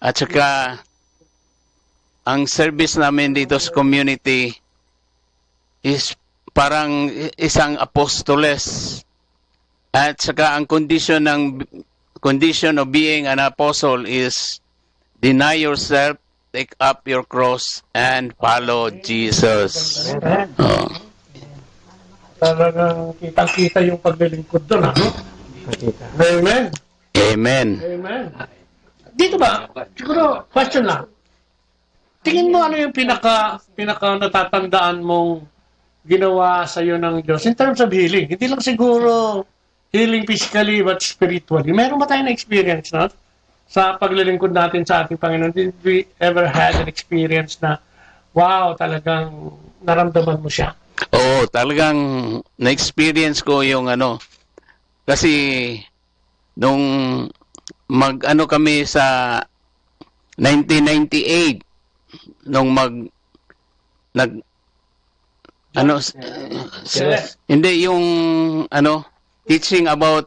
At saka ang service namin dito sa community is parang isang apostoles. At saka ang condition of being an apostle is deny yourself, take up your cross, and follow Jesus. Talagang kitang-kita yung paglilingkod doon, ano? Amen. Amen. Amen. Dito ba, siguro, question lang. Tingin mo ano yung pinaka natatandaan mong ginawa sa iyo ng Diyos in terms of healing? Hindi lang siguro healing physically but spiritually. Meron ba tayong experience na sa paglilingkod natin sa ating Panginoon? Did we ever had an experience na wow, talagang naramdaman mo siya? Oo, talagang na-experience ko yung kasi nung mag-ano kami sa 1998, nung hindi yung teaching about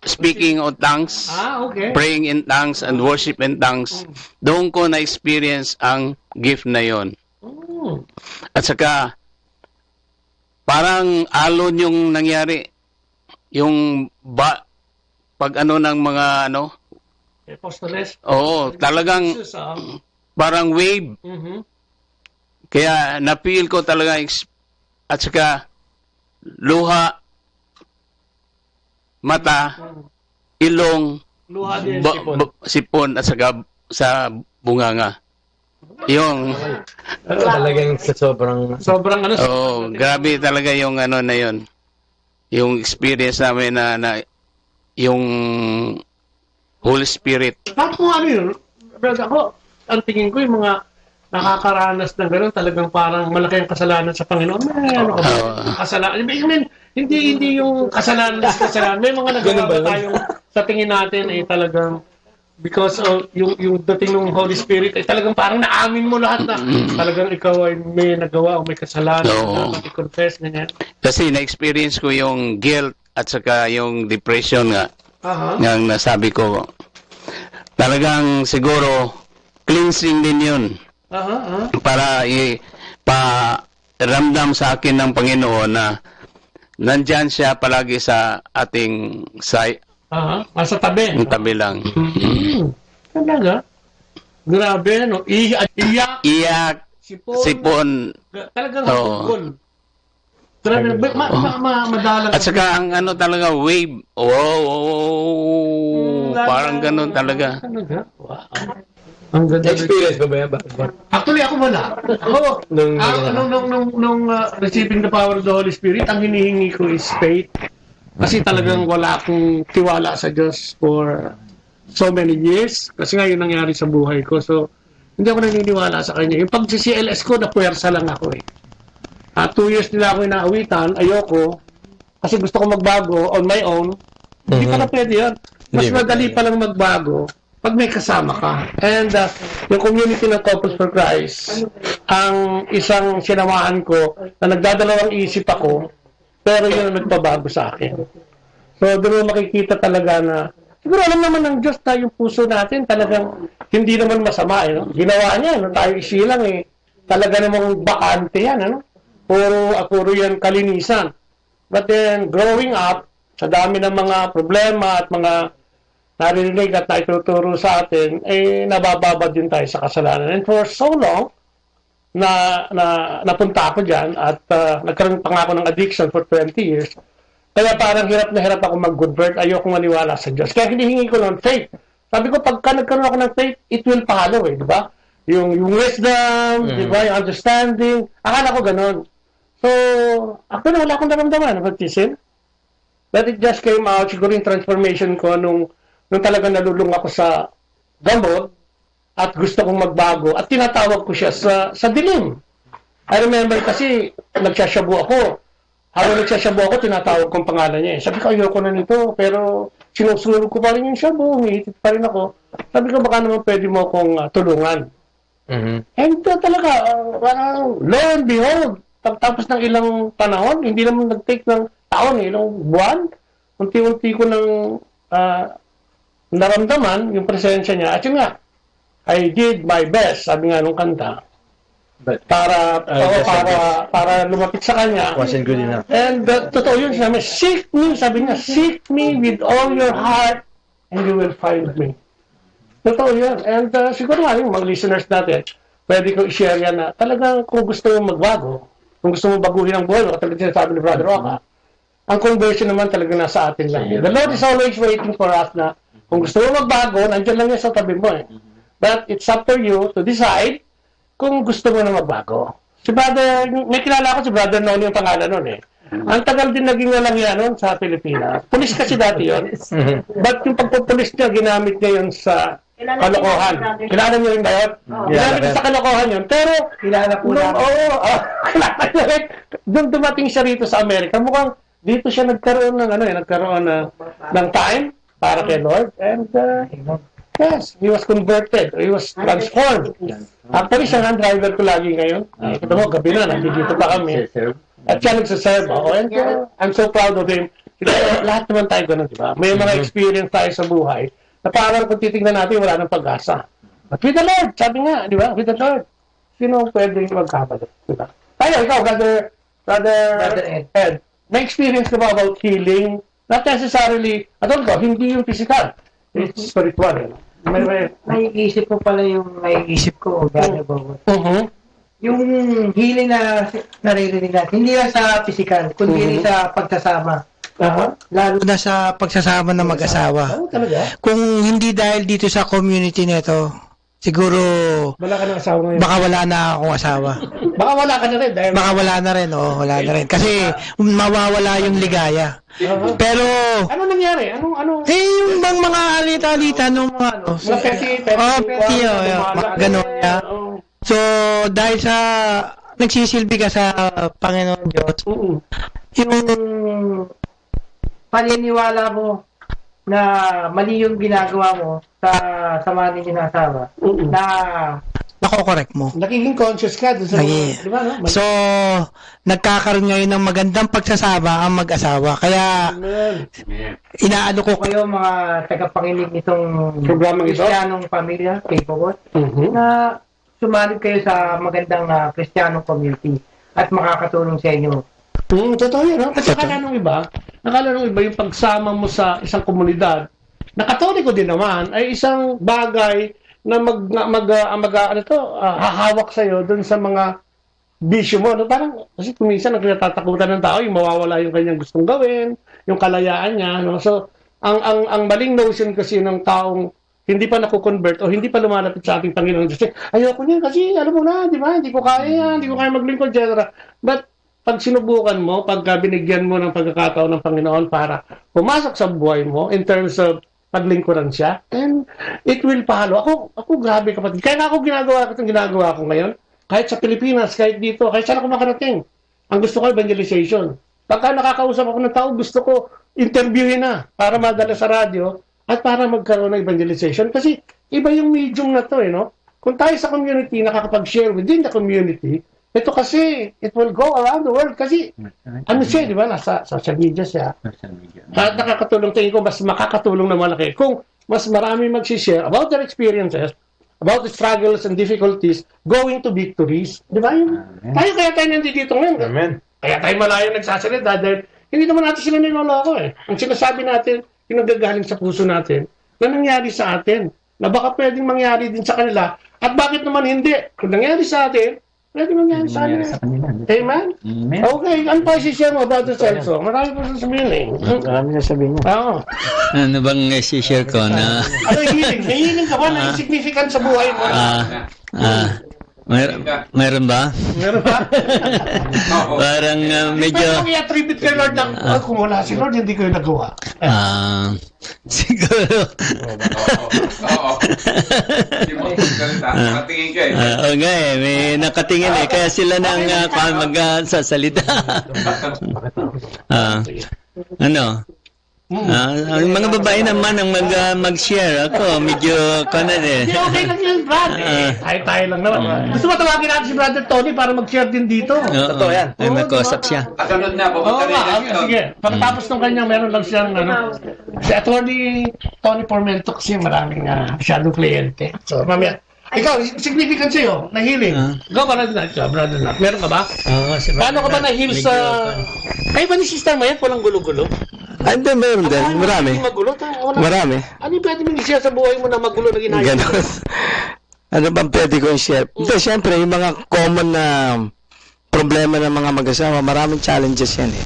speaking of tongues, okay. Praying in tongues and worship in tongues. Doon ko na-experience ang gift na yon. At saka parang alon yung nangyari. Yung pag ng mga Apostoles? Oo, talagang parang wave. Kaya na-feel ko talaga at saka luha, mata, ilong, luha din, sipon at saka sa bunganga. Yung talagang sobrang grabe talaga yung na yon. Yung experience namin na yung Holy Spirit. Bakit mo yun? Brother, ako, ang tingin ko yung mga nakakaranas ng gano'n, talagang parang malaki ang kasalanan sa Panginoon. May kasalanan. I mean, hindi yung kasalanan. May mga nagawa ba tayong sa tingin natin ay talagang because of yung dating ng Holy Spirit ay talagang parang naamin mo lahat na talagang ikaw ay may nagawa o may kasalanan na i-confess ganyan. Kasi na-experience ko yung guilt at saka yung depression nga. Yang nasabi ko. Talagang siguro cleansing din yun. Para ramdam sa akin ng Panginoon na nandyan siya palagi sa ating side. Sa tabi. Ang tabi lang. Talaga? Grabe, no? Iyak. Sipon. Talagang hapon. Grabe, madalang. At saka ang talaga, wave. Parang ganun talaga. Ang ganda. Experience ba yan? Actually, ako wala. Ako, nung receiving the power of the Holy Spirit, ang hinihingi ko is faith. Kasi talagang wala akong tiwala sa Diyos for so many years. Kasi nga yun nangyari sa buhay ko. So, hindi ako naniniwala sa Kanya. Yung pag-CLS ko, napuwersa lang ako eh. 2 years nila ako inaawitan, ayoko. Kasi gusto ko magbago on my own. Hindi pa na pwede yan. Mas madali pa lang magbago pag may kasama ka. And yung community ng Couples for Christ, ang isang sinamahan ko na nagdadalawang isip ako, pero yun ang nagpabago sa akin. So, doon mo makikita talaga na, siguro alam naman ng Diyos na yung puso natin, talagang hindi naman masama. Ginawa niya, tayo isilang talaga namang bakante yan. Puro yan kalinisan. But then, growing up, sa dami ng mga problema at mga naririnig at naituturo sa atin, nabababad din tayo sa kasalanan. And for so long, napunta ako dyan at nagkaroon pa nga ako ng addiction for 20 years. Kaya parang hirap na hirap ako mag-convert. Ayoko maniwala sa Diyos. Kaya hinihingi ko ng faith. Sabi ko, pagka nagkaroon ako ng faith, it will follow, di ba? Yung wisdom, di ba? Yung understanding. Akala ko ganun. So, actually, wala akong naramdaman ng baptism. But it just came out, siguro yung transformation ko nung talagang nalulung ako sa gamot at gusto kong magbago at tinatawag ko siya sa dilim. I remember kasi nagsasyabu ako. Habang nagsasyabu ako, tinatawag kong pangalan niya. Sabi ko, ayoko na nito, pero sinusunod ko pa rin yung syabu, umihitit pa rin ako. Sabi ko, baka naman pwede mo akong tulungan. And talaga, parang, lo and behold, tapos ng ilang panahon, hindi naman nag-take ng taon, ilang buwan, unti-unti ko nang naramdaman yung presensya niya. At yun nga, I did my best, sabi nga nung kanta, para lumapit sa kanya. Wasn't good enough. And totoo yun, sabi niya, seek me with all your heart and you will find me. Totoo yun. And siguro nga yung mga listeners natin, pwede ko i-share yan na talagang kung gusto mo magbago, kung gusto mo baguhin ang buhay mo, katulad sinasabi ni Brother Roca, ang conversion naman talaga nasa atin lang. The Lord is always waiting for us na kung gusto mo magbago, nandiyan lang yan sa tabi mo eh. But it's up to you to decide kung gusto mo na magbago. Si Brother, may kilala ako si Brother Noni yung pangalan nun eh. Ang tagal din naging nalangya nun sa Pilipinas. Pulis kasi dati yun. But yung pagpupulis niya, ginamit niya yun sa kalokohan. Kilala niyo rin ba yun? Ginamit niya sa kalokohan yun. Pero, kilala po namin. Kilala niyo rin. Doon dumating siya rito sa Amerika. Mukhang dito siya nagkaroon ng time para kay Lord. And, yes, he was converted. He was transformed. Actually, siya ang driver ko lagi ngayon. Kita mo, gabi na, nandito pa kami. At siya nagsaserve ako. And I'm so proud of him. Lahat naman tayo ganun, di ba? May mga experience tayo sa buhay na parang kung titignan natin, wala nang pag-asa. But with the Lord, sabi nga, di ba? With the Lord. Sino pwedeng magkabalik? Diba? Tayo, ikaw, Brother Ed. May experience ka ba about healing? Not necessarily, hindi yung physical. It's spiritual. Naiisip ko pala yung naiisip ko, Brother Bobot. Yung healing na naririnig natin, hindi lang sa physical, kundi sa pagsasama. Lalo na sa pagsasama ng mag-asawa. Kung hindi dahil dito sa community nito, siguro wala ka ng asawa ngayon. Baka wala na akong asawa. Baka wala ka na rin. Baka wala na rin, wala na rin. Kasi mawawala yung ligaya. Pero ano nangyari? Ano? Yung mga alita-alita nung mga gano'n. So, dahil sa nagsisilbi ka sa Panginoon Diyos, yung paniniwala mo na mali yung ginagawa mo sa sama ninyo ng asawa, na nako-correct mo. Nagiging conscious ka doon sa di ba, no? So, nagkakaroon ngayon ng magandang pagsasama ang mag-asawa. Kaya, inaano ko kayo mga tagapanginig nitong Kristiyanong pamilya, K-Bobot, na sumalit kayo sa magandang Kristiyanong community at makakatulong sa inyo. Totoo yun, no? Kasi nakala nung iba yung pagsama mo sa isang komunidad na Katoliko din naman ay isang bagay na hahawak sa'yo dun sa mga bisyo mo. No? Parang, kasi kuminsan nagtatakutan ng tao, yung mawawala yung kanyang gustong gawin, yung kalayaan niya. No? So, ang maling notion kasi ng taong hindi pa nakukonvert o hindi pa lumalapit sa ating Panginoon Diyos, ayoko niya kasi, alam mo na, di ba? Hindi ko kaya maglingkod, etc. But, pag sinubukan mo, pagka binigyan mo ng pagkakataon ng Panginoon para pumasok sa buhay mo in terms of paglingkuran siya, and it will follow. Ako grabe kapatid. Kaya ako ginagawa ko ngayon. Kahit sa Pilipinas, kahit dito, kahit saan ako makarating. Ang gusto ko, evangelization. Pagka nakakausap ako ng tao, gusto ko interviewin na para madala sa radyo at para magkaroon ng evangelization. Kasi iba yung medium na to, no? Kung tayo sa community, nakakapag-share within the community, ito kasi, it will go around the world kasi, siya, di ba, nasa social media siya. At nakakatulong, tingin ko, mas makakatulong na malaki kung mas marami mag-share about their experiences, about the struggles and difficulties, going to victories. Di ba yun? Kaya tayo nandito ngayon. Amen. Kaya tayo malayo nagsasalita dahil hindi naman natin sila niloloko eh. Ang sinasabi natin, yung nagagaling sa puso natin, na nangyari sa atin, na baka pwedeng mangyari din sa kanila, at bakit naman hindi? Kung nangyari sa atin, pwede mangyari sa kanila. Amen? Okay, ano pa i-share mo, Brother Celso? Marami pa sasabihin eh. Marami na sabihin niya. Oo. Ano bang i-share ko na... Ano yung healing? May healing ka ba na significant sa buhay mo? Mayroon ba? Meron ba? Parang medyo... Pero kung i-attribute kay Lord na, kung wala si Lord, hindi ko yung nagawa. Siguro. Nakatingin ka eh. Oo nga eh, may nakatingin eh. Kaya sila nang magsasalita. Ano? Ang mga babae naman ang mag-share. Ako, medyo kanan eh. Hindi, okay lang yun, Brad. Tayo lang naman. Gusto mo tawagin natin si Brother Tony para mag-share din dito? Totoo yan. Ay, magkausap siya. Kasunod na, pupunta rin siya. Sige, pagkatapos ng kanya, meron lang siyang, si Attorney Tony Formento kasi maraming masyadong kliyente. So, mamaya. Ikaw, significant sa'yo, na healing. Go, Brother Nat. Brother Nat. Meron ka ba? Paano ka ba na-heal sa... Ay, ba ni sister mo yan? Walang gulo-gulo? Ay, hindi, meron din. Marami. Marami. Ano yung pwede mong i-share sa buhay mo na magulo na ginagawa? Ganon. Ano bang pwede ko i-share? Hindi, syempre, yung mga common na problema ng mga mag-asawa, maraming challenges yan eh.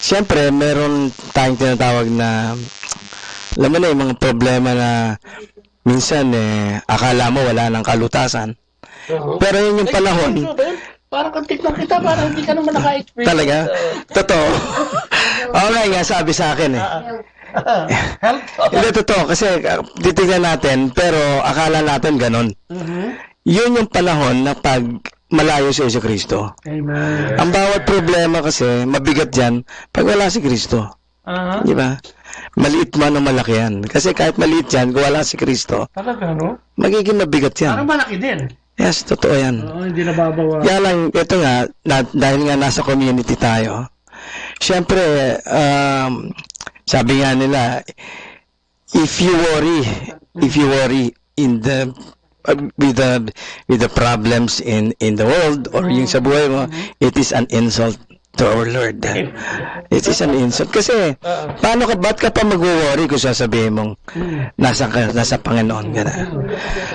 Syempre, meron tayong tinatawag na, alam mo na, yung mga problema na minsan, akala mo wala ng kalutasan. Pero yun yung panahon. Parang kantik lang kita, parang hindi ka naman naka-experience. Talaga? Totoo. Okay nga, sabi sa akin eh. Hindi, totoo. Kasi titignan natin, pero akala natin ganon. Yun yung panahon na pag malayo si Yesu Cristo. Amen. Ang bawat problema kasi, mabigat yan, pag wala si Cristo. Di ba? Maliit man o malaki yan. Kasi kahit maliit yan, kung wala si Cristo, talaga, no? magiging mabigat yan. Parang malaki din. Yes, totoo yan. Hindi nababawa. Kaya lang, ito nga, dahil nga nasa community tayo, syempre, sabi nga nila, if you worry in the with the problems in the world or yung sa buhay mo, it is an insult to our Lord. It is an insult. Kasi, ba't ka pa mag-worry kung sasabihin mong nasa Panginoon ka na?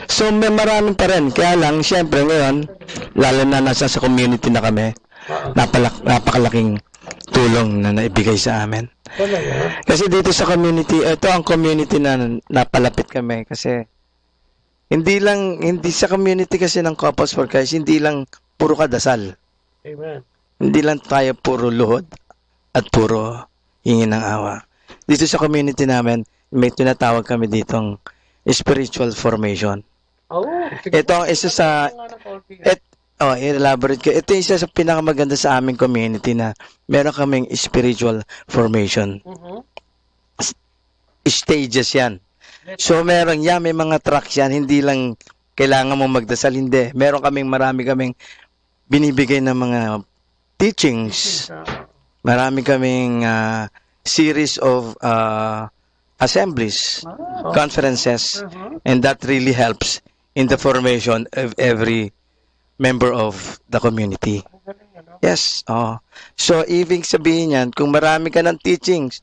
So, may maraming pa rin. Kaya lang, syempre ngayon, lalo na nasa sa community na kami, napakalaking tulong na naibigay sa amin. Kasi dito sa community, ito ang community na napalapit kami. Kasi, hindi sa community kasi ng Couples for Christ, hindi lang puro kadasal. Amen. Hindi lang tayo puro luhod at puro hingi ng awa. Dito sa community namin, may tinatawag kami ditong spiritual formation. Ito ang isa sa... elaborate ko. Ito yung isa sa pinakamaganda sa aming community na meron kaming spiritual formation. Stages yan. So meron yan, may mga tracks yan. Hindi lang kailangan mong magdasal. Hindi. Marami kaming binibigay ng mga teachings. Marami kaming series of assemblies, conferences, and that really helps in the formation of every member of the community. Yes. So, ibig sabihin yan, kung marami ka ng teachings,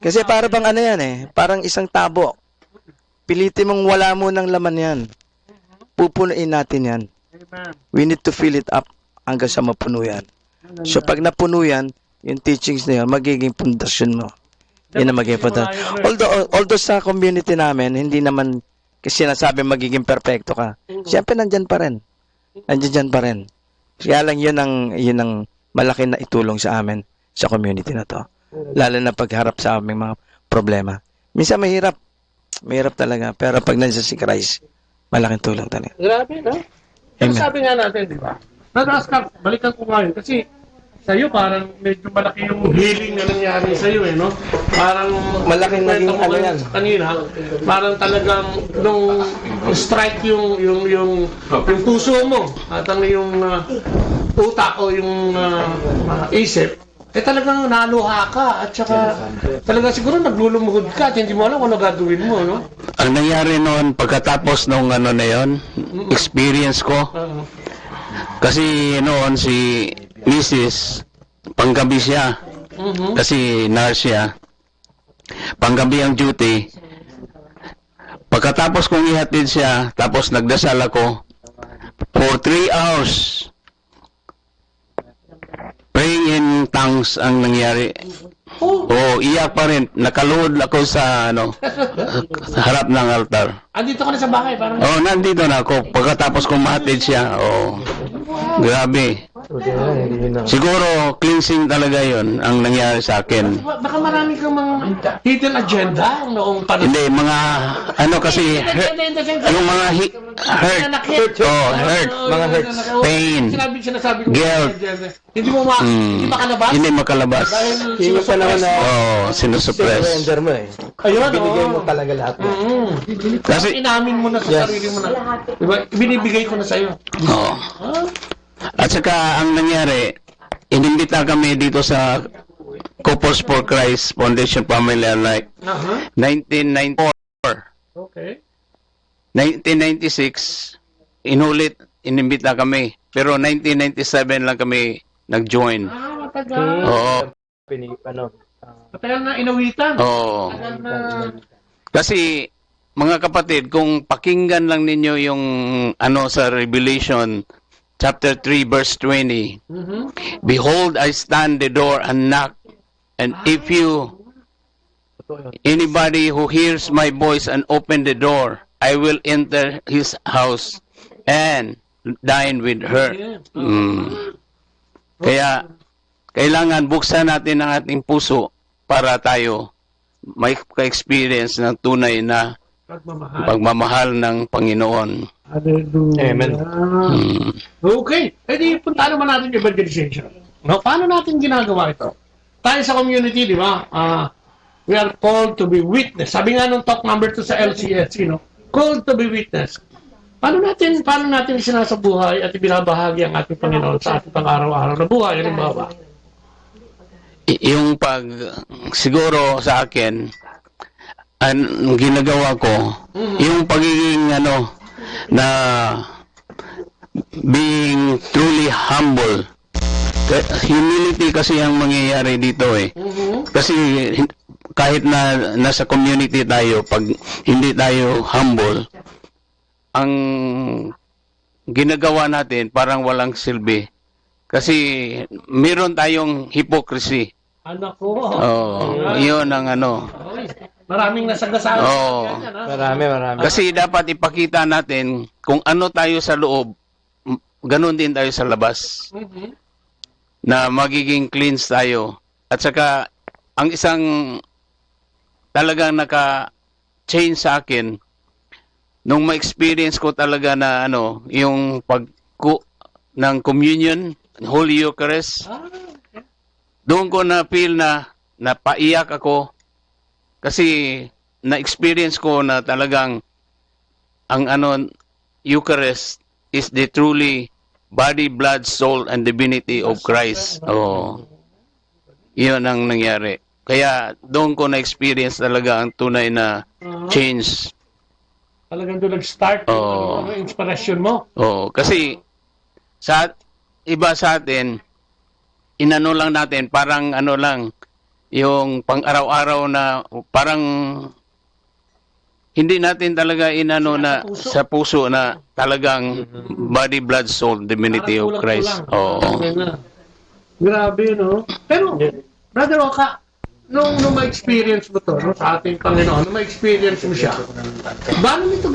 kasi para bang ano yan eh, parang isang tabo. Pilitin mong wala mo ng laman yan. Pupunuin natin yan. We need to fill it up hanggang sa mapuno yan. So, pag napuno yan, yung teachings na yun, magiging pundasyon mo. Yan ang magiging pundasyon. Although sa community namin, hindi naman kasi sinasabi magiging perfecto ka. Siyempre, nandyan pa rin. Nandyan pa rin. Kaya lang yun ang malaki na itulong sa amin sa community na to. Lalo na pagharap sa aming mga problema. Minsan mahirap. Mahirap talaga. Pero pag nandiyan si Christ, malaking tulong talaga. Grabe, no? Pero sabi nga natin, di ba? Oscar, balikan ko ngayon kasi sa'yo parang medyo malaki yung healing na nangyari sa'yo no? Parang malaking naging ano yan. Kanina, parang talagang nung strike yung puso mo at ang yung utak o yung isip, talagang naluha ka at saka talaga siguro naglulumuhod ka at hindi mo alam kung ano gagawin mo, no? Ang nangyari noon pagkatapos nung ano na yon, experience ko, kasi noon si Mrs. panggabi siya. Kasi nurse siya. Panggabi ang duty. Pagkatapos kong ihatid siya, tapos nagdasal ako, for 3 hours, praying in tongues ang nangyari. Oh, iyak pa rin. Nakaluhod ako sa harap ng altar. Andito ka na sa bahay, parang... Oh, nandito na ako. Pagkatapos kong mahatid siya, grabe. Siguro, cleansing talaga yon ang nangyari sa akin. Baka marami kang mga hidden agenda noong panahon. Hindi, mga, kasi, yung mga hurt. Mga hurts. Pain. Sinasabi ko, Guilt. hindi mo hindi makalabas? Hindi makalabas. Dahil sinusuppress. Surrender mo eh. Ayun, Binigay mo talaga lahat mo. Kasi inamin mo na sa sarili mo na. Diba? Binibigay ko na sa'yo. Oo. At saka, ang nangyari, inimbita kami dito sa Couples for Christ Foundation Family and Life. 1994. Okay. 1996, inimbita kami. Pero 1997 lang kami nag-join. Matagal. Oo. Matagal na inawitan. Oo. Matagal na... Kasi, mga kapatid, kung pakinggan lang ninyo yung sa Revelation chapter 3 verse 20. Behold, I stand the door and knock, and if anybody who hears my voice and open the door, I will enter his house and dine with her. Kaya kailangan buksan natin ang ating puso para tayo may ka-experience ng tunay na pagmamahal ng Panginoon. Hallelujah. Amen. Okay. E di, punta naman natin yung evangelization. No? Paano natin ginagawa ito? Tayo sa community, di ba? We are called to be witness. Sabi nga nung talk number 2 sa LCSC, no? Called to be witness. Paano natin sinasabuhay at ibinabahagi ang ating Panginoon sa ating pang-araw-araw na buhay? Halimbawa. Yung siguro sa akin, ang ginagawa ko, yung pagiging na being truly humble. Humility kasi ang mangyayari dito eh. Kasi kahit na nasa community tayo, pag hindi tayo humble, ang ginagawa natin parang walang silbi. Kasi meron tayong hypocrisy. Anak ko. Yun ang Maraming nasagasaan. Marami. Kasi dapat ipakita natin kung ano tayo sa loob, ganun din tayo sa labas. Na magiging cleanse tayo. At saka, ang isang talagang naka-change sa akin, nung ma-experience ko talaga na yung ng communion, Holy Eucharist, doon ko na-feel na napaiyak ako kasi na-experience ko na talagang ang Eucharist is the truly body, blood, soul, and divinity of Christ. Yun ang nangyari. Kaya doon ko na-experience talaga ang tunay na change. Talagang doon nag-start yung inspiration mo. Kasi sa iba sa atin, lang natin, parang lang, yung pang-araw-araw na parang hindi natin talaga na sa puso na talagang body, blood, soul, divinity of Christ. Grabe, no? Pero, Brother Oka, nung ma-experience mo to, sa ating Panginoon, nung ma-experience mo siya, paano nito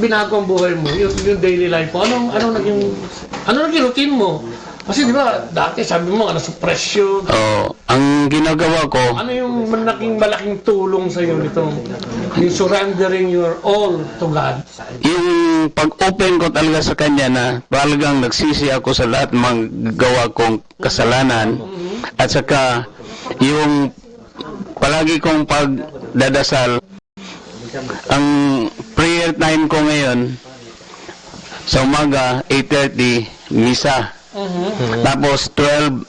binago ang buhay mo, yung daily life mo? Ano naging routine mo? Kasi di ba, dati sabi mo, suppression. Ang ginagawa ko, ano yung malaking tulong sa iyo nitong yung surrendering your all to God? Yung pag-open ko talaga sa Kanya na talagang nagsisi ako sa lahat ng gawa kong kasalanan. At saka, yung palagi kong pagdadasal, ang prayer time ko ngayon, sa umaga, 8:30, misa. Tapos 12,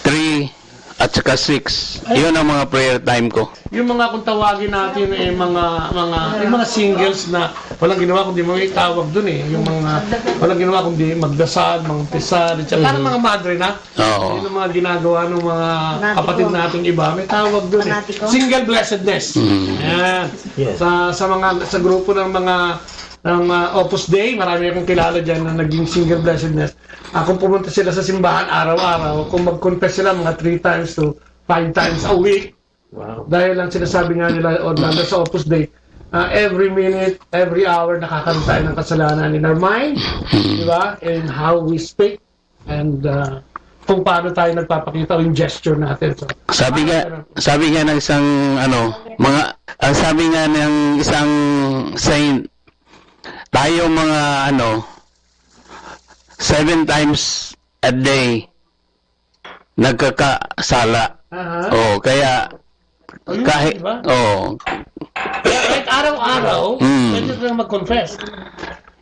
3, at saka 6. Yun ang mga prayer time ko. Yung mga kung tawagin natin yung mga singles na walang ginawa kundi may tawag dun eh. Yung mga walang ginawa kundi magdasal, magtisal, parang mga madre na. Oo. Yung mga ginagawa ng mga kapatid nating iba, may tawag dun eh. Single blessedness. Ayan. Sa grupo ng mga Opus Dei, marami akong kilala dyan na naging single blessedness. Kung pumunta sila sa simbahan araw-araw, kung mag-confess sila mga 3 times to 5 times a week, dahil lang sinasabi nga nila Orlando sa Opus Dei, every minute, every hour, nakakaroon tayo ng kasalanan in our mind, di ba? And how we speak, and kung paano tayo nagpapakita o yung gesture natin. So, sabi nga ng isang sabi nga ng isang saint, tayo mga 7 times a day nagkakasala. Kaya kahit kahit araw-araw, pwede ka mag-confess.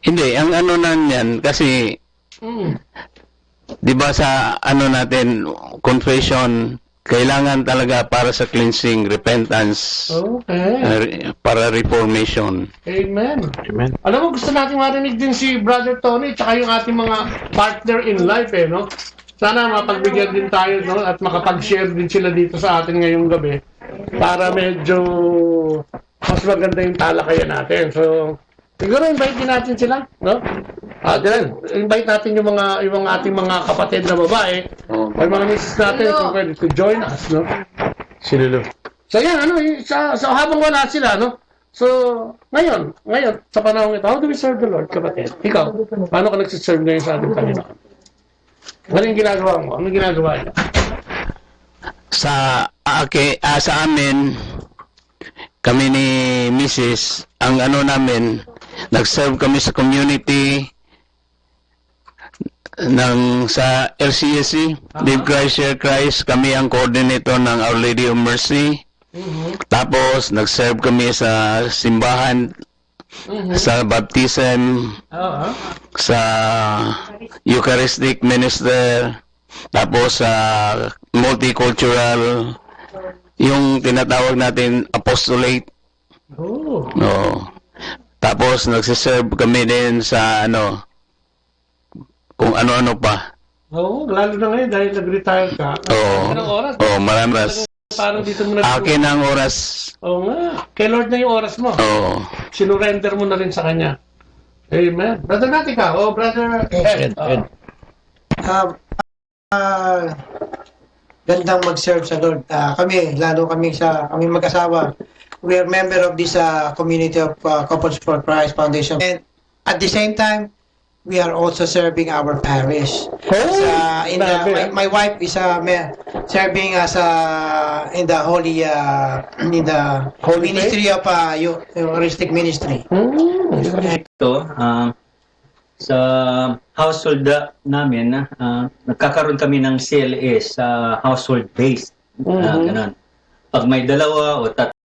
Hindi, ang nanyan kasi di ba sa natin confession, kailangan talaga para sa cleansing, repentance, para reformation. Amen. Alam mo, gusto natin marinig din si Brother Tony tsaka yung ating mga partner in life, no? Sana mapagbigyan din tayo, no? At makapag-share din sila dito sa atin ngayong gabi para medyo mas maganda yung talakayan natin. So, siguro invite din natin sila, no? Invite natin yung ating mga kapatid na babae o mga misis natin kung pwede to join us, no? Sino? So yan, so habang wala sila, no? So, ngayon, sa panahon ito, how do we serve the Lord, kapatid? Ikaw, paano ka nagsiserve ngayon sa ating Panginoon? Ano yung ginagawa mo? Ano yung ginagawa niya? Sa amin, kami ni Mrs., ang namin, nag-serve kami sa community sa LCSC, Live Christ, Share Christ. Kami ang coordinator ng Our Lady of Mercy. Tapos, nag-serve kami sa simbahan, sa baptism, sa Eucharistic minister, tapos sa multicultural, yung tinatawag natin apostolate. Tapos, nagsiserve kami din sa kung ano-ano pa. Lalo na ngayon dahil nag-retire ka. Marami oras. Parang dito mo akin ang oras. Nga. Kay Lord na yung oras mo. Sinurrender mo na rin sa Kanya. Amen. Brother natin ka. Brother Ed. Gandang mag-serve sa Lord. Kami mag-asawa. We are member of this community of Couples for Christ Foundation. And at the same time, we are also serving our parish. My wife is serving as in the holy ministry of Eucharistic ministry. Ito, sa household namin, nagkakaroon kami ng CLS, household based. Ganun. Pag may 2 o 3